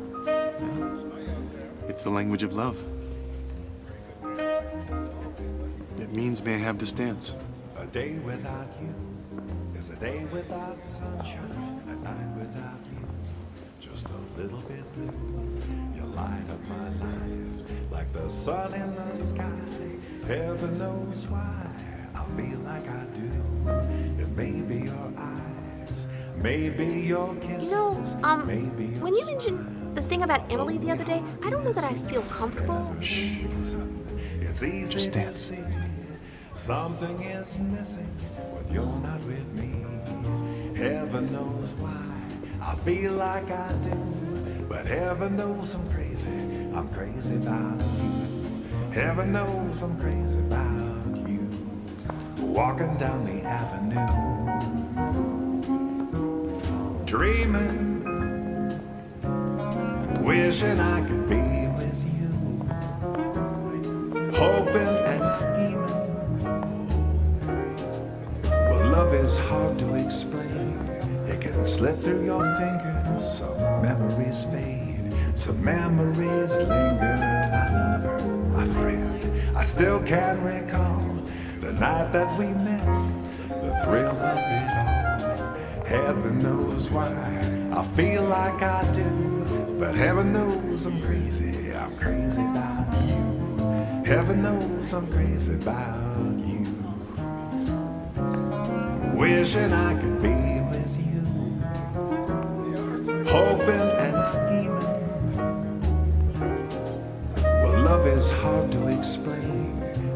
It's the language of love. It means, may I have this dance? A day without you is a day without sunshine. A night without you, just a little bit blue. You light up my life like the sun in the sky. Heaven knows why I feel like I do. It may be your eyes, maybe your kisses. Maybe your when you mentioned the thing about Emily the other day, I don't know that I feel comfortable. Shh. It's easy Just to dance. see something is missing when you're not with me. Heaven knows why I feel like I do, but heaven knows I'm crazy about you. Heaven knows I'm crazy about you. Walking down the avenue, dreaming, wishing I could be with you, hoping and scheming. Well, love is hard to explain. It can slip through your fingers. Some memories fade, some memories linger. I love her, my friend. I still can recall the night that we met, the thrill of it all. Heaven knows why I feel like I do, but heaven knows I'm crazy about you. Heaven knows I'm crazy about you. Wishing I could be with you, hoping and scheming. Well, love is hard to explain.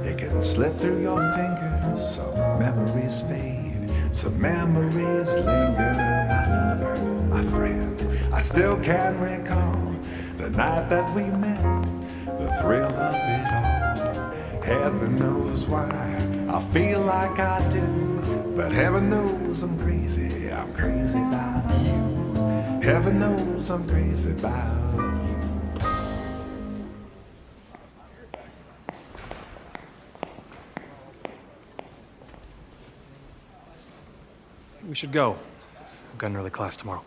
It can slip through your fingers. Some memories fade, some memories linger. My lover, my friend, I still can recall the night that we met, the thrill of it all. Heaven knows why I feel like I do, but heaven knows I'm crazy about you. Heaven knows I'm crazy about you. we should go. I've got an early class tomorrow.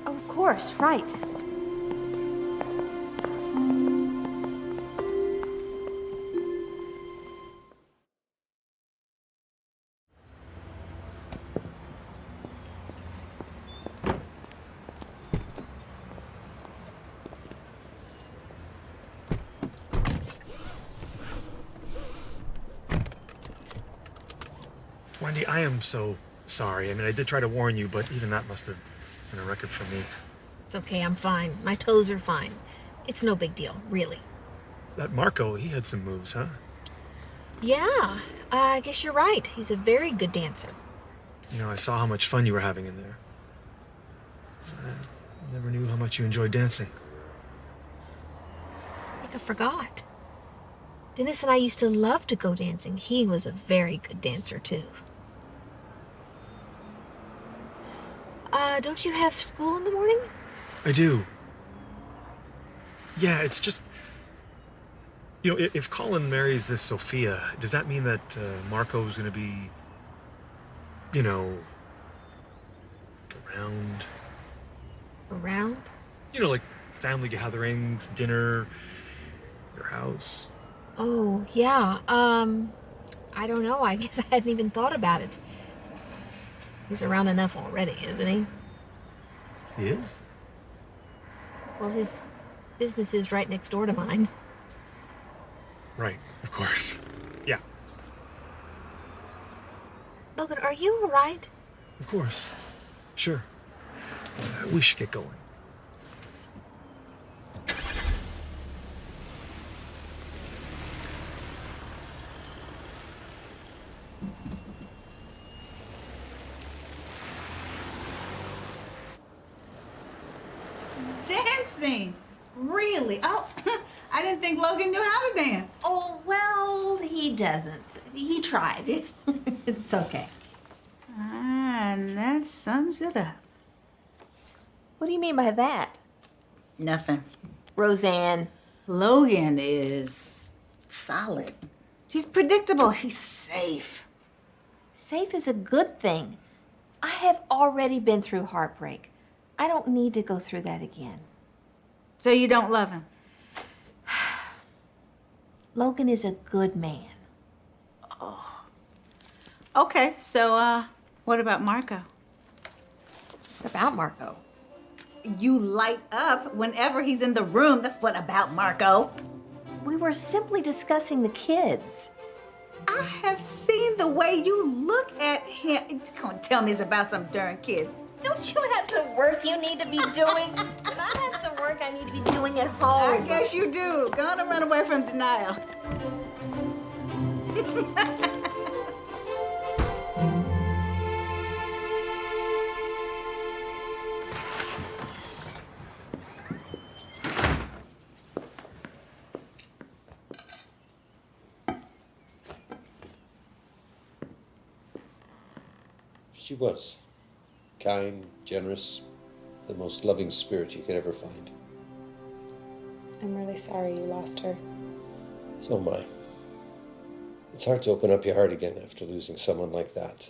Oh, of course, right. Wendy, I am so sorry. I mean, I did try to warn you, but even that must have been a record for me. It's okay, I'm fine. My toes are fine. It's no big deal, really. That Marco, he had some moves, huh? Yeah, I guess you're right. He's a very good dancer. You know, I saw how much fun you were having in there. I never knew how much you enjoyed dancing. I think I forgot. Dennis and I used to love to go dancing. He was a very good dancer, too. Don't you have school in the morning? I do. Yeah, it's just... You know, if Colin marries this Sophia, does that mean that Marco's gonna be, you know, around? Around? You know, like family gatherings, dinner, your house? Oh, yeah. I don't know. I guess I hadn't even thought about it. He's around enough already, isn't he? He is? Well, his business is right next door to mine. Right, of course. Yeah, Logan, are you all right? of course. Sure. We should get going. Dancing? Really? Oh, I didn't think Logan knew how to dance. Oh, well, he doesn't. He tried. It's okay. And that sums it up. What do you mean by that? Nothing. Roseanne. Logan is solid. He's predictable. He's safe. Safe is a good thing. I have already been through heartbreak. I don't need to go through that again. So you don't love him? Logan is a good man. Oh. Okay, so, what about Marco? About Marco? You light up whenever he's in the room. That's what about Marco. We were simply discussing the kids. I have seen the way you look at him. You're gonna tell me it's about some darn kids. Don't you have some work you need to be doing? And I have some work I need to be doing at home. I guess you do. Go on and run away from denial. She was kind, generous, the most loving spirit you could ever find. I'm really sorry you lost her. So am I. It's hard to open up your heart again after losing someone like that.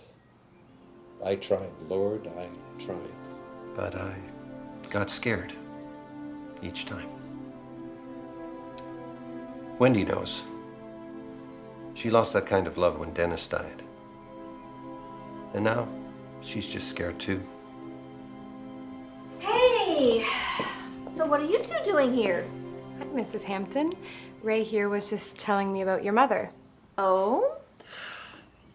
I tried, Lord, I tried. But I got scared each time. Wendy knows. She lost that kind of love when Dennis died. And now, she's just scared too. Hey! So what are you two doing here? Hi, Mrs. Hampton. Ray here was just telling me about your mother. Oh?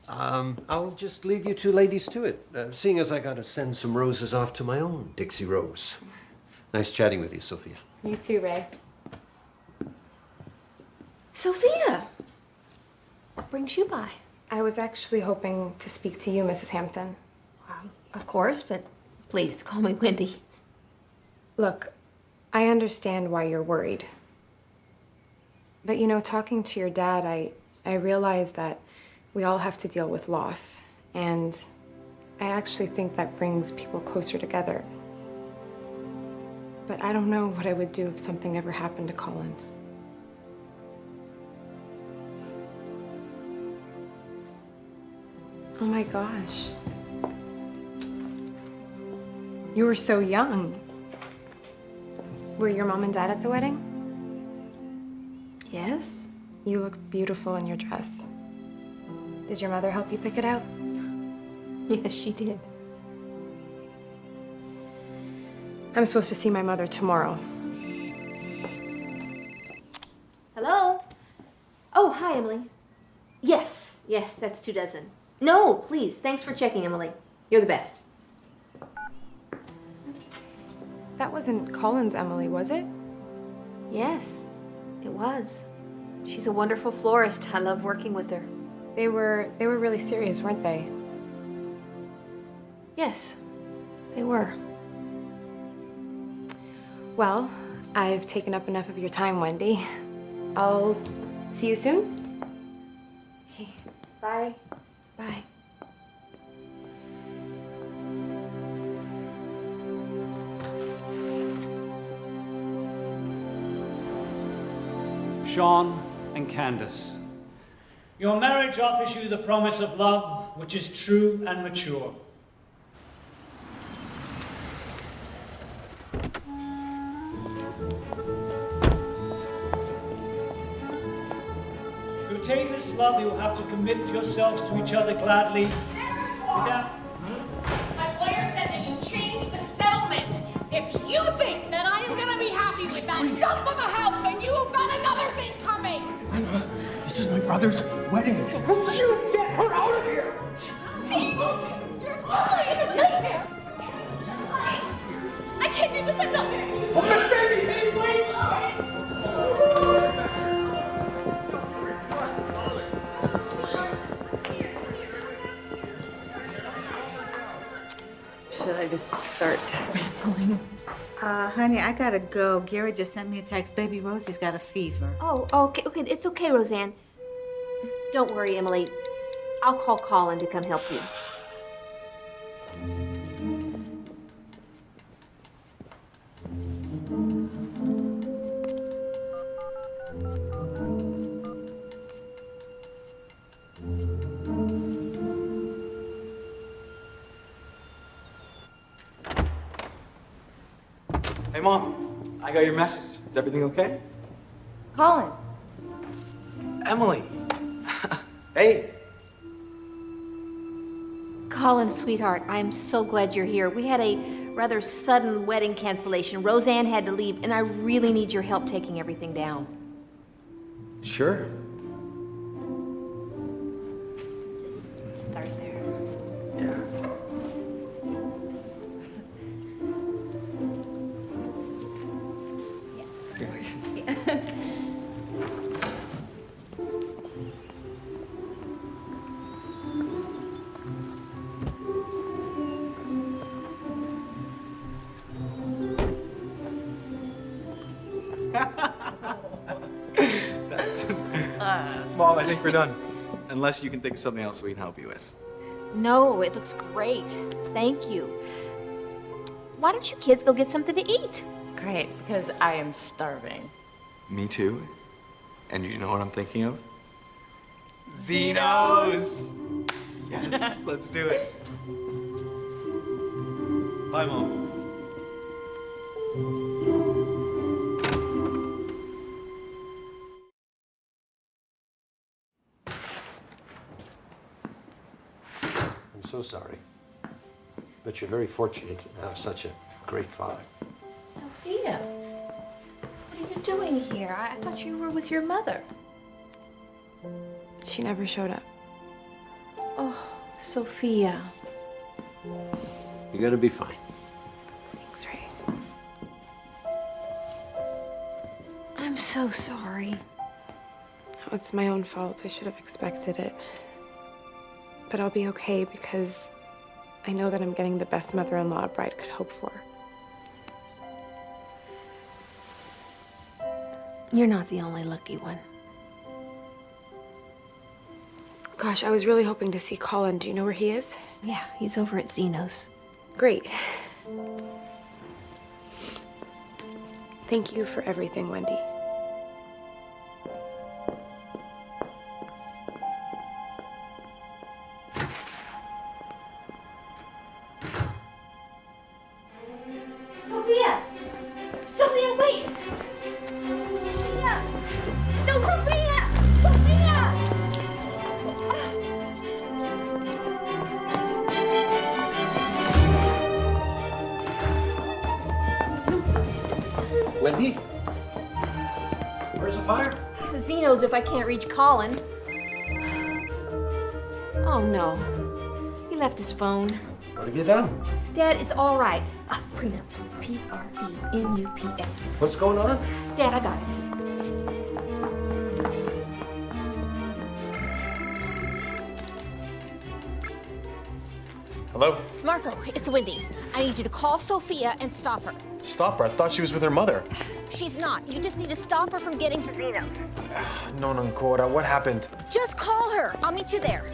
I'll just leave you two ladies to it, seeing as I gotta send some roses off to my own Dixie Rose. Nice chatting with you, Sophia. You too, Ray. Sophia! What brings you by? I was actually hoping to speak to you, Mrs. Hampton. Of course, but please call me Wendy. Look, I understand why you're worried. But you know, talking to your dad, I realized that we all have to deal with loss. And I actually think that brings people closer together. But I don't know what I would do if something ever happened to Colin. Oh my gosh. You were so young. Were your mom and dad at the wedding? Yes? You look beautiful in your dress. Did your mother help you pick it out? Yes, she did. I'm supposed to see my mother tomorrow. Hello? Oh, hi, Emily. Yes, that's 24. No, please, thanks for checking, Emily. You're the best. That wasn't Colin's Emily, was it? Yes, it was. She's a wonderful florist. I love working with her. They were really serious, weren't they? Yes, they were. Well, I've taken up enough of your time, Wendy. I'll see you soon. Okay, bye. Bye. Sean and Candace, your marriage offers you the promise of love, which is true and mature. To attain this love, you will have to commit yourselves to each other gladly. Without... My lawyer said that you changed the settlement. If you think that I am gonna be happy with that dump of a house, then you have got another thing coming. This is my brother's wedding. Won't you get her out of here? See? Your family is a nightmare. I can't do this enough. Oh, Miss Baby, hey, wait! Should I just start dismantling? Honey, I gotta go. Gary just sent me a text. Baby Rosie's got a fever. Oh, okay, it's okay, Roseanne. Don't worry, Emily. I'll call Colin to come help you. Hey, Mom. I got your message. Is everything okay? Colin. Emily. Hey. Colin, sweetheart, I am so glad you're here. We had a rather sudden wedding cancellation. Roseanne had to leave, and I really need your help taking everything down. Sure. Just start there. Yeah. Mom, I think we're done. Unless you can think of something else we can help you with. No, it looks great. Thank you. Why don't you kids go get something to eat? Great, because I am starving. Me too. And you know what I'm thinking of? Zeno's! Yes, let's do it. Bye, Mom. I'm so sorry. But you're very fortunate to have such a great father. Sophia, what are you doing here? I thought you were with your mother. She never showed up. Oh, Sophia. You're gonna be fine. Thanks, Ray. I'm so sorry. Oh, it's my own fault. I should have expected it. But I'll be okay because I know that I'm getting the best mother-in-law a bride could hope for. You're not the only lucky one. Gosh, I was really hoping to see Colin. Do you know where he is? Yeah, he's over at Zeno's. Great. Thank you for everything, Wendy. Where's the fire? Zeno's if I can't reach Colin. Oh no. He left his phone. What'd you get done? Dad, it's all right. Prenups. P-R-E-N-U-P-S. What's going on? Dad, I got it. Hello? Marco, it's Wendy. I need you to call Sophia and stop her. Stop her. I thought she was with her mother. She's not. You just need to stop her from getting to Zeno. No, Cora. What happened? Just call her. I'll meet you there.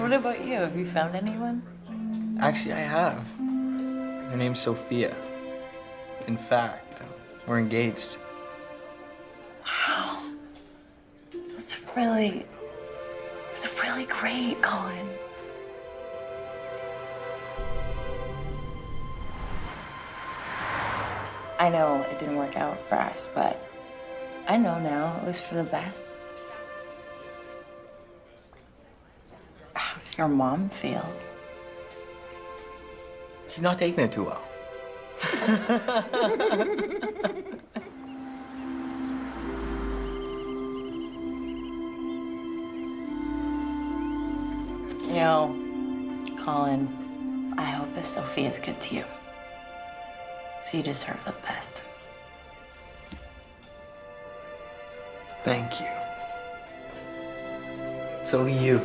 What about you? Have you found anyone? Actually, I have. Her name's Sophia. In fact, we're engaged. Wow. That's really great, Colin. I know it didn't work out for us, but I know now it was for the best. How does your mom feel? She's not taking it too well. You know, Colin, I hope this Sophia's good to you. So you deserve the best. Thank you. So do you.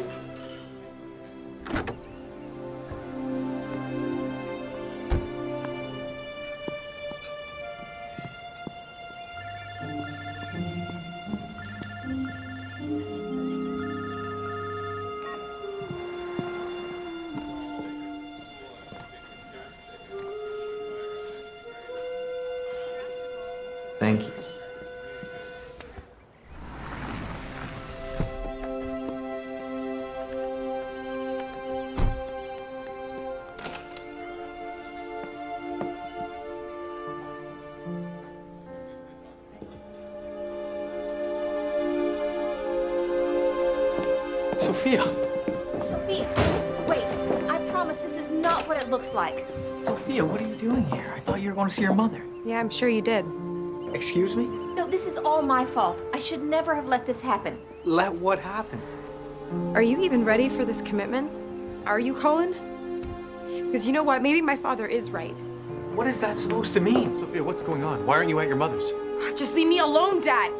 Thank you. Sophia! Sophia, wait. I promise this is not what it looks like. Sophia, what are you doing here? I thought you were going to see your mother. Yeah, I'm sure you did. Excuse me? No, this is all my fault. I should never have let this happen. Let what happen? Are you even ready for this commitment? Are you, Colin? Because you know what? Maybe my father is right. What is that supposed to mean? Sophia, what's going on? Why aren't you at your mother's? God, just leave me alone, Dad.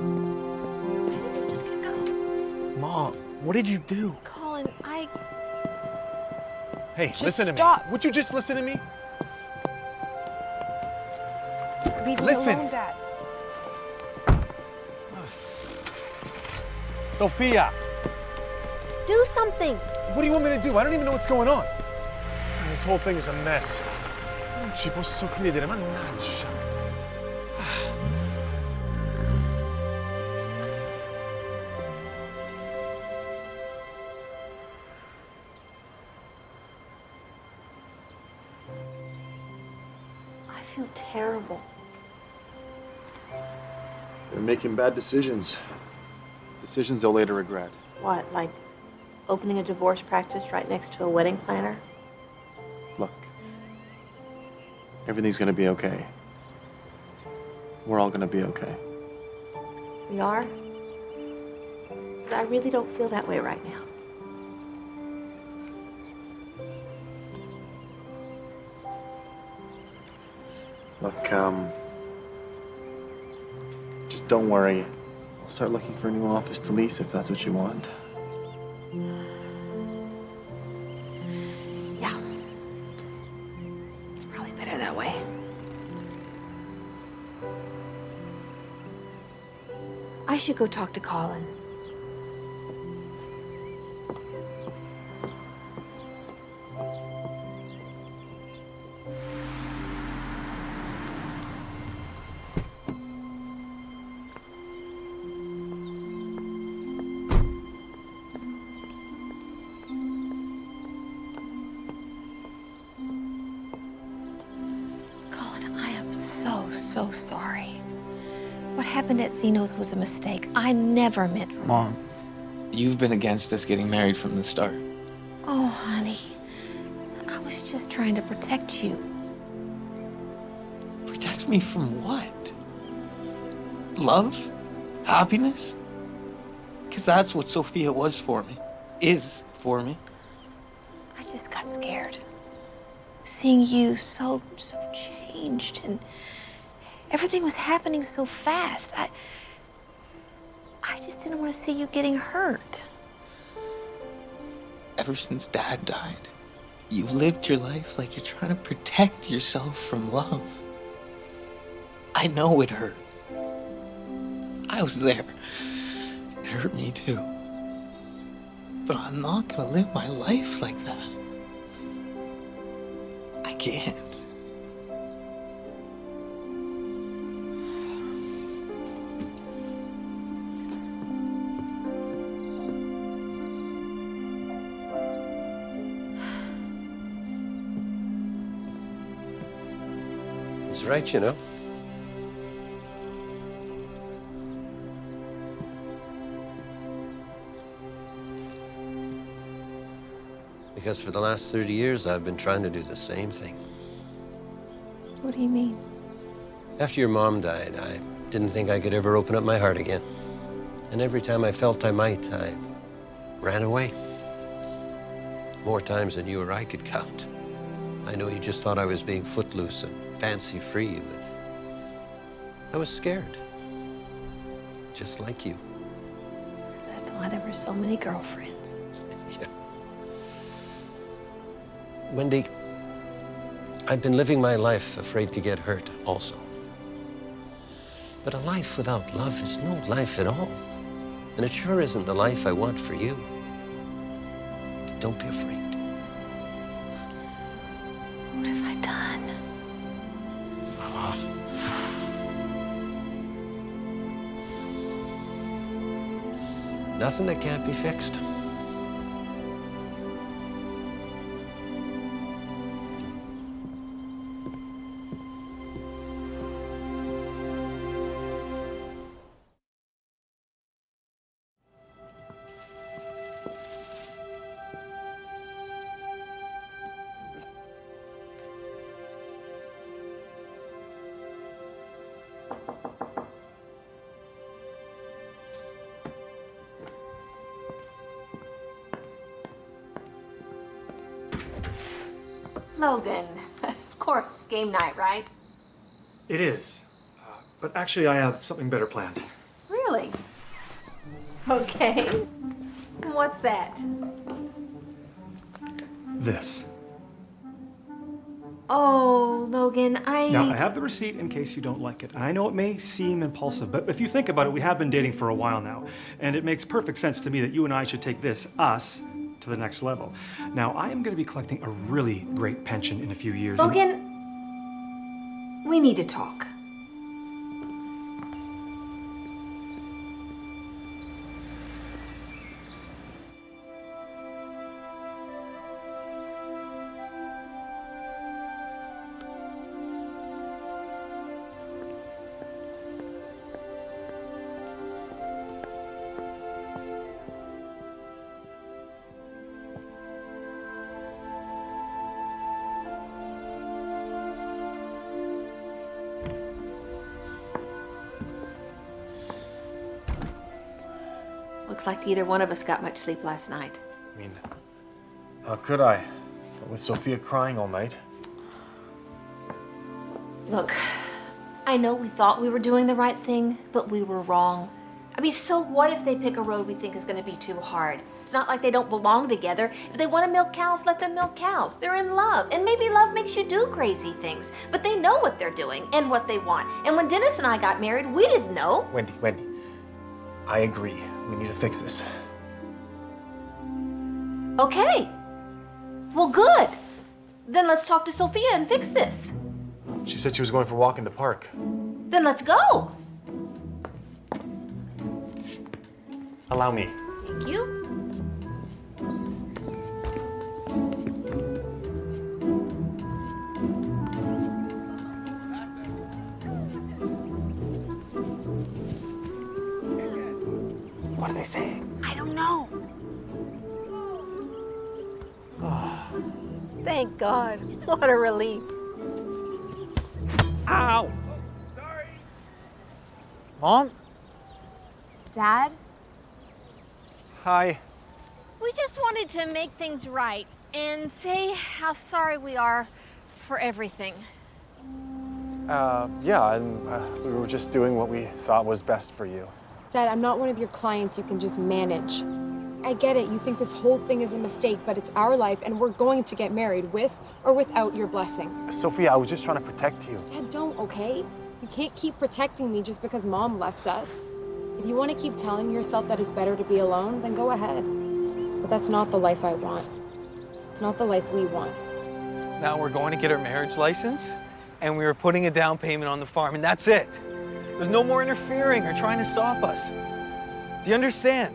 I'm just gonna go. Mom, what did you do? Colin, Hey, Just listen to stop. me. Would you just listen to me? Leave me Listen. alone, Dad. Sophia! do something. What do you want me to do? I don't even know what's going on. This whole thing is a mess. Non ci posso credere, mannaggia. I feel terrible. They're making bad decisions. Decisions they'll later regret. What, like opening a divorce practice right next to a wedding planner? Look, everything's gonna be okay. We're all gonna be okay. We are? 'Cause I really don't feel that way right now. Look, just don't worry. I'll start looking for a new office to lease if that's what you want. Yeah. It's probably better that way. I should go talk to Colin. Colin, I am so sorry. What happened at Zeno's was a mistake. I never meant for... Mom, you've been against us getting married from the start. Oh, honey. I was just trying to protect you. Protect me from what? Love? Happiness? Because that's what Sophia was for me. Is for me. I just got scared. Seeing you so changed, and everything was happening so fast. I just didn't want to see you getting hurt. Ever since Dad died, you've lived your life like you're trying to protect yourself from love. I know it hurt. I was there. It hurt me too. But I'm not gonna live my life like that. I can't. He's right, you know. Because for the last 30 years, I've been trying to do the same thing. What do you mean? After your mom died, I didn't think I could ever open up my heart again. And every time I felt I might, I ran away. More times than you or I could count. I know you just thought I was being footloose and fancy-free, but I was scared. Just like you. So that's why there were so many girlfriends. Yeah. Wendy, I've been living my life afraid to get hurt also. But a life without love is no life at all. And it sure isn't the life I want for you. Don't be afraid. What have I done? Nothing that can't be fixed. Logan, of course, game night, right? It is. But actually, I have something better planned. Really? Okay. What's that? This. Oh, Logan, Now, I have the receipt in case you don't like it. I know it may seem impulsive, but if you think about it, we have been dating for a while now. And it makes perfect sense to me that you and I should take this, us, to the next level. Now, I am going to be collecting a really great pension in a few years. Logan, we need to talk. Looks like neither one of us got much sleep last night. I mean, how could I? With Sophia crying all night. Look, I know we thought we were doing the right thing, but we were wrong. I mean, so what if they pick a road we think is going to be too hard? It's not like they don't belong together. If they want to milk cows, let them milk cows. They're in love. And maybe love makes you do crazy things. But they know what they're doing and what they want. And when Dennis and I got married, we didn't know. Wendy, I agree. We need to fix this. Okay. Well, good. Then let's talk to Sophia and fix this. She said she was going for a walk in the park. Then let's go. Allow me. Thank you. What are they saying? I don't know. Thank God. What a relief. Ow! Sorry. Mom? Dad? Hi. We just wanted to make things right and say how sorry we are for everything. Yeah, and we were just doing what we thought was best for you. Dad, I'm not one of your clients you can just manage. I get it, you think this whole thing is a mistake, but it's our life and we're going to get married with or without your blessing. Sophia, I was just trying to protect you. Dad, don't, okay? You can't keep protecting me just because Mom left us. If you want to keep telling yourself that it's better to be alone, then go ahead. But that's not the life I want. It's not the life we want. Now we're going to get our marriage license, and we were putting a down payment on the farm, and that's it. There's no more interfering or trying to stop us. Do you understand?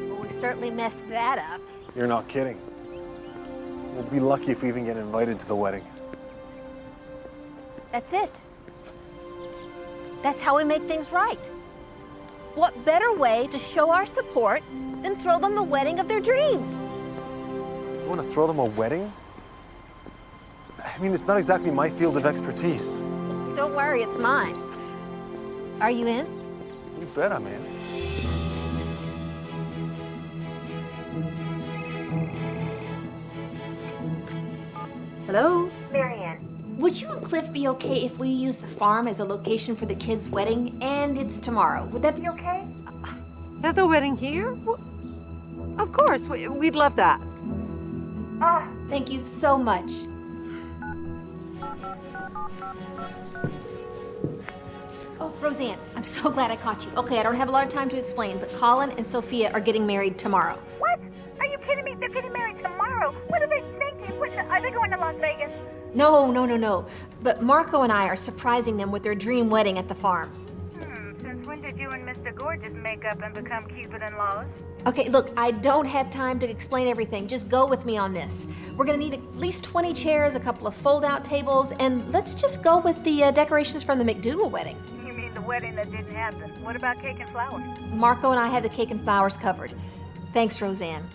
Well, we certainly messed that up. You're not kidding. We'll be lucky if we even get invited to the wedding. That's it. That's how we make things right. What better way to show our support than throw them the wedding of their dreams? You want to throw them a wedding? I mean, it's not exactly my field of expertise. Don't worry, it's mine. Are you in? You bet I'm in. Hello? Marianne. Would you and Cliff be okay if we use the farm as a location for the kids' wedding? And it's tomorrow. Would that be okay? Have the wedding here? Of course, we'd love that. Oh, thank you so much. Oh, Roseanne, I'm so glad I caught you. Okay, I don't have a lot of time to explain, but Colin and Sophia are getting married tomorrow. What? Are you kidding me? They're getting married tomorrow. What are they thinking? Are they going to Las Vegas? No. But Marco and I are surprising them with their dream wedding at the farm. Since when did you and Mr. Gorgeous make up and become Cupid-in-laws? Okay, look, I don't have time to explain everything. Just go with me on this. We're gonna need at least 20 chairs, a couple of fold-out tables, and let's just go with the decorations from the McDougal wedding. You mean the wedding that didn't happen? What about cake and flowers? Marco and I have the cake and flowers covered. Thanks, Roseanne.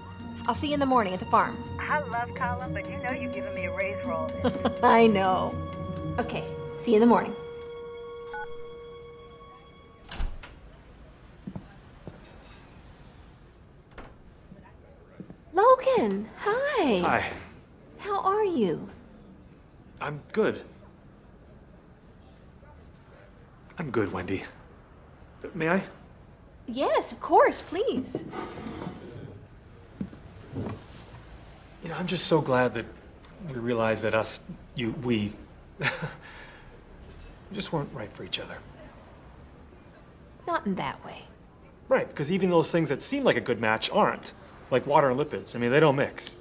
I'll see you in the morning at the farm. I love Colin, but you know you've given me a raise for all this. I know. Okay, see you in the morning. Logan, hi. Hi. How are you? I'm good. I'm good, Wendy. May I? Yes, of course, please. You know, I'm just so glad that we realized that we just weren't right for each other. Not in that way. Right, because even those things that seem like a good match aren't. Like water and lipids. I mean, they don't mix.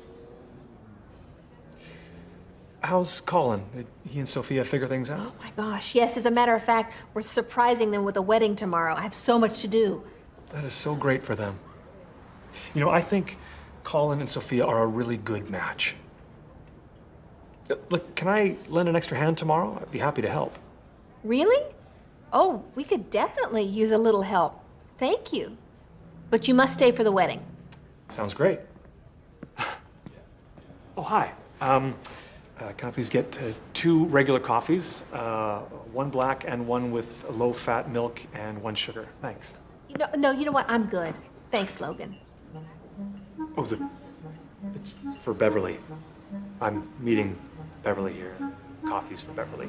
How's Colin? Did he and Sophia figure things out? Oh my gosh, yes, as a matter of fact, we're surprising them with a wedding tomorrow. I have so much to do. That is so great for them. You know, I think Colin and Sophia are a really good match. Look, can I lend an extra hand tomorrow? I'd be happy to help. Really? Oh, we could definitely use a little help. Thank you. But you must stay for the wedding. Sounds great. Oh, hi. Can I please get 2 regular coffees, 1 black and 1 with low-fat milk and 1 sugar. Thanks. No, you know what? I'm good. Thanks, Logan. Oh, it's for Beverly. I'm meeting Beverly here. Coffee's for Beverly.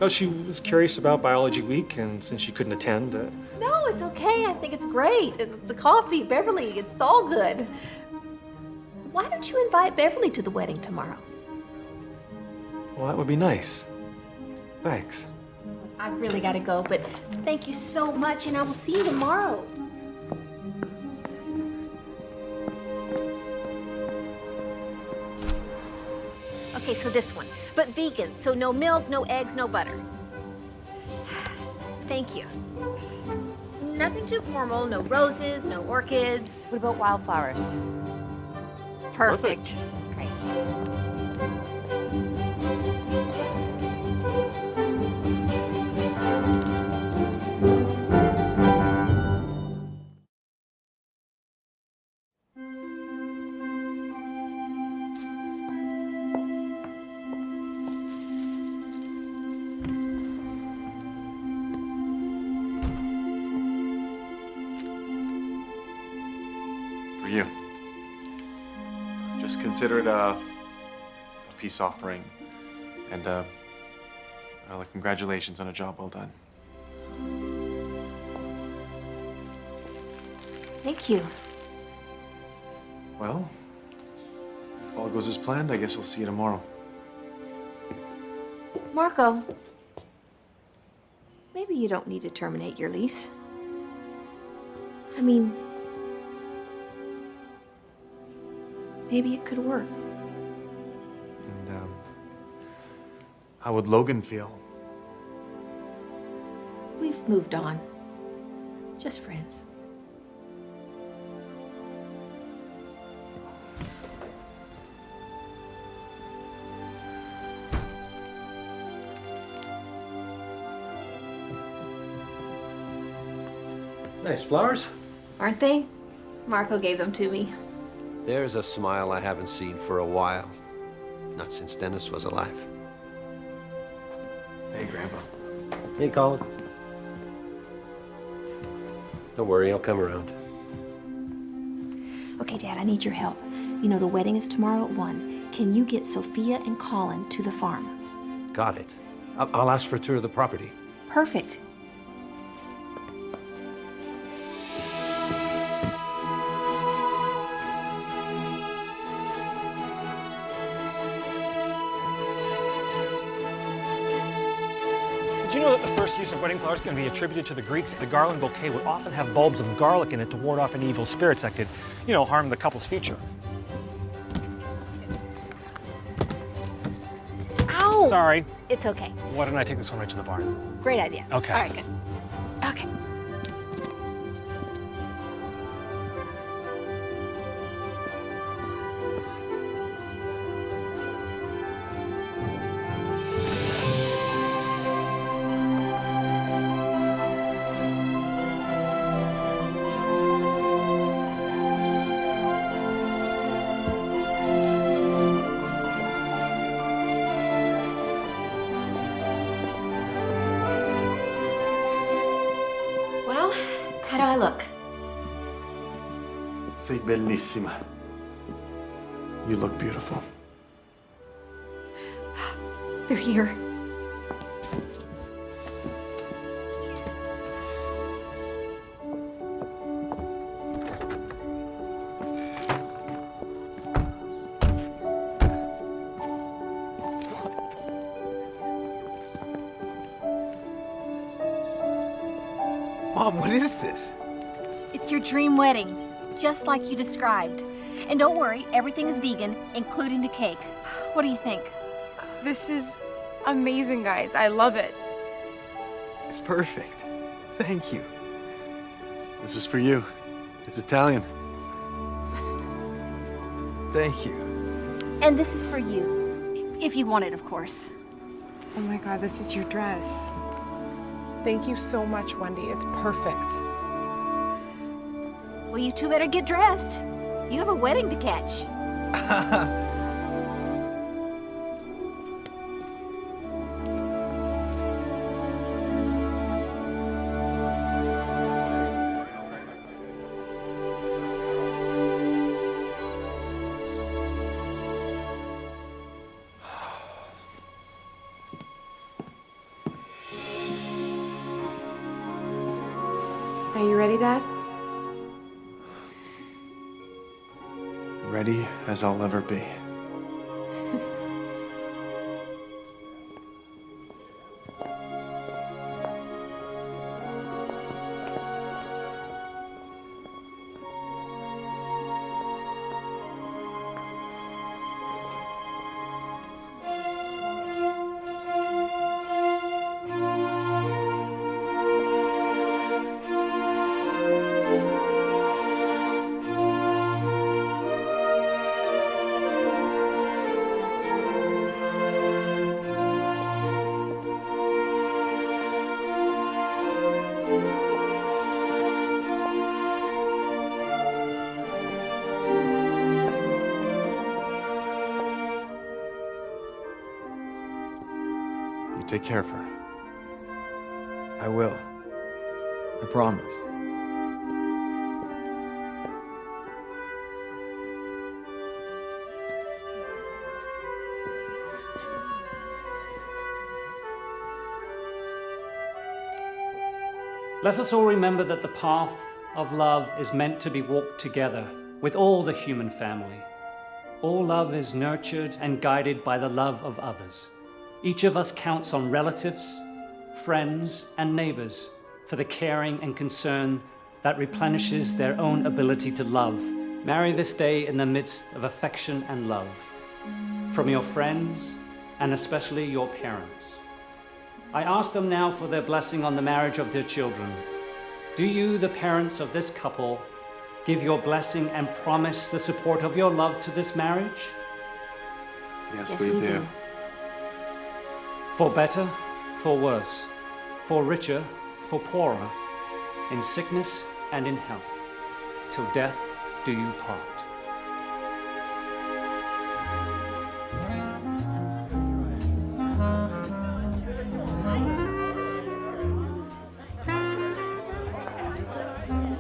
No, she was curious about Biology Week, and since she couldn't attend... No, it's okay. I think it's great. The coffee, Beverly, it's all good. Why don't you invite Beverly to the wedding tomorrow? Well, that would be nice. Thanks. I really gotta go, but thank you so much, and I will see you tomorrow. Okay, so this one, but vegan, so no milk, no eggs, no butter. Thank you. Nothing too formal, no roses, no orchids. What about wildflowers? Perfect. Great. consider it a peace offering. And, well, congratulations on a job well done. Thank you. Well, if all goes as planned, I guess we'll see you tomorrow. Marco, maybe you don't need to terminate your lease. I mean, maybe it could work. And, how would Logan feel? We've moved on. Just friends. Nice flowers. Aren't they? Marco gave them to me. There's a smile I haven't seen for a while. Not since Dennis was alive. Hey, Grandpa. Hey, Colin. Don't worry, I'll come around. Okay, Dad, I need your help. You know, the wedding is tomorrow at 1. Can you get Sophia and Colin to the farm? Got it. I'll ask for a tour of the property. Perfect. Did you know that the first use of wedding flowers can be attributed to the Greeks? The garland bouquet would often have bulbs of garlic in it to ward off any evil spirits that could, harm the couple's future. Ow! Sorry. It's okay. Why don't I take this one right to the barn? Great idea. Okay. All right, good. Okay. Well, how do I look? Sei bellissima. You look beautiful. They're here. Mom, what is this? It's your dream wedding, just like you described. And don't worry, everything is vegan, including the cake. What do you think? This is amazing, guys. I love it. It's perfect. Thank you. This is for you. It's Italian. Thank you. And this is for you, if you want it, of course. Oh my God, this is your dress. Thank you so much, Wendy. It's perfect. Well, you two better get dressed. You have a wedding to catch. Are you ready, Dad? Ready as I'll ever be. You take care of her. I will. I promise. Let us all remember that the path of love is meant to be walked together with all the human family. All love is nurtured and guided by the love of others. Each of us counts on relatives, friends, and neighbors for the caring and concern that replenishes their own ability to love. Marry this day in the midst of affection and love from your friends and especially your parents. I ask them now for their blessing on the marriage of their children. Do you, the parents of this couple, give your blessing and promise the support of your love to this marriage? Yes, we do. For better, for worse, for richer, for poorer, in sickness and in health, till death do you part.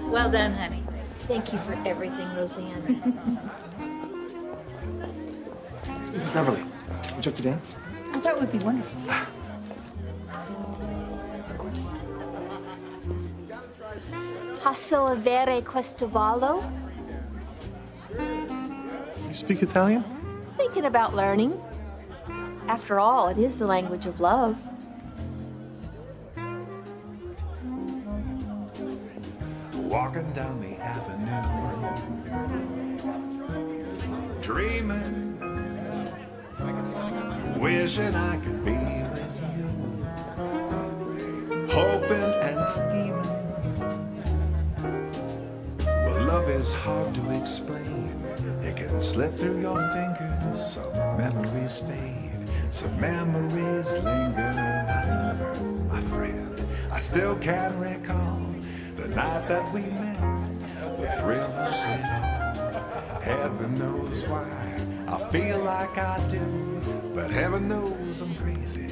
Well done, honey. Thank you for everything, Roseanne. Excuse me, Beverly. Would you like to dance? Oh, that would be wonderful. Posso avere questo ballo? You speak Italian? Thinking about learning. After all, it is the language of love. Walking down the avenue, dreaming, wishing I could be with you, hoping and scheming. Well, love is hard to explain. It can slip through your fingers. Some memories fade, some memories linger. My lover, my friend, I still can recall the night that we met, the thrill of it all. Heaven knows why I feel like I do, but heaven knows I'm crazy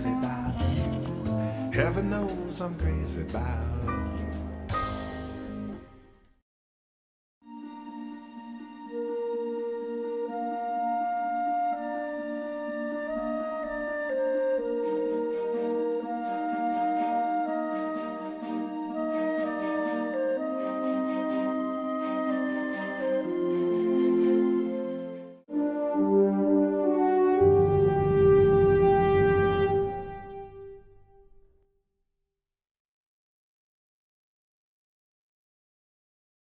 about you. Heaven knows I'm crazy about you.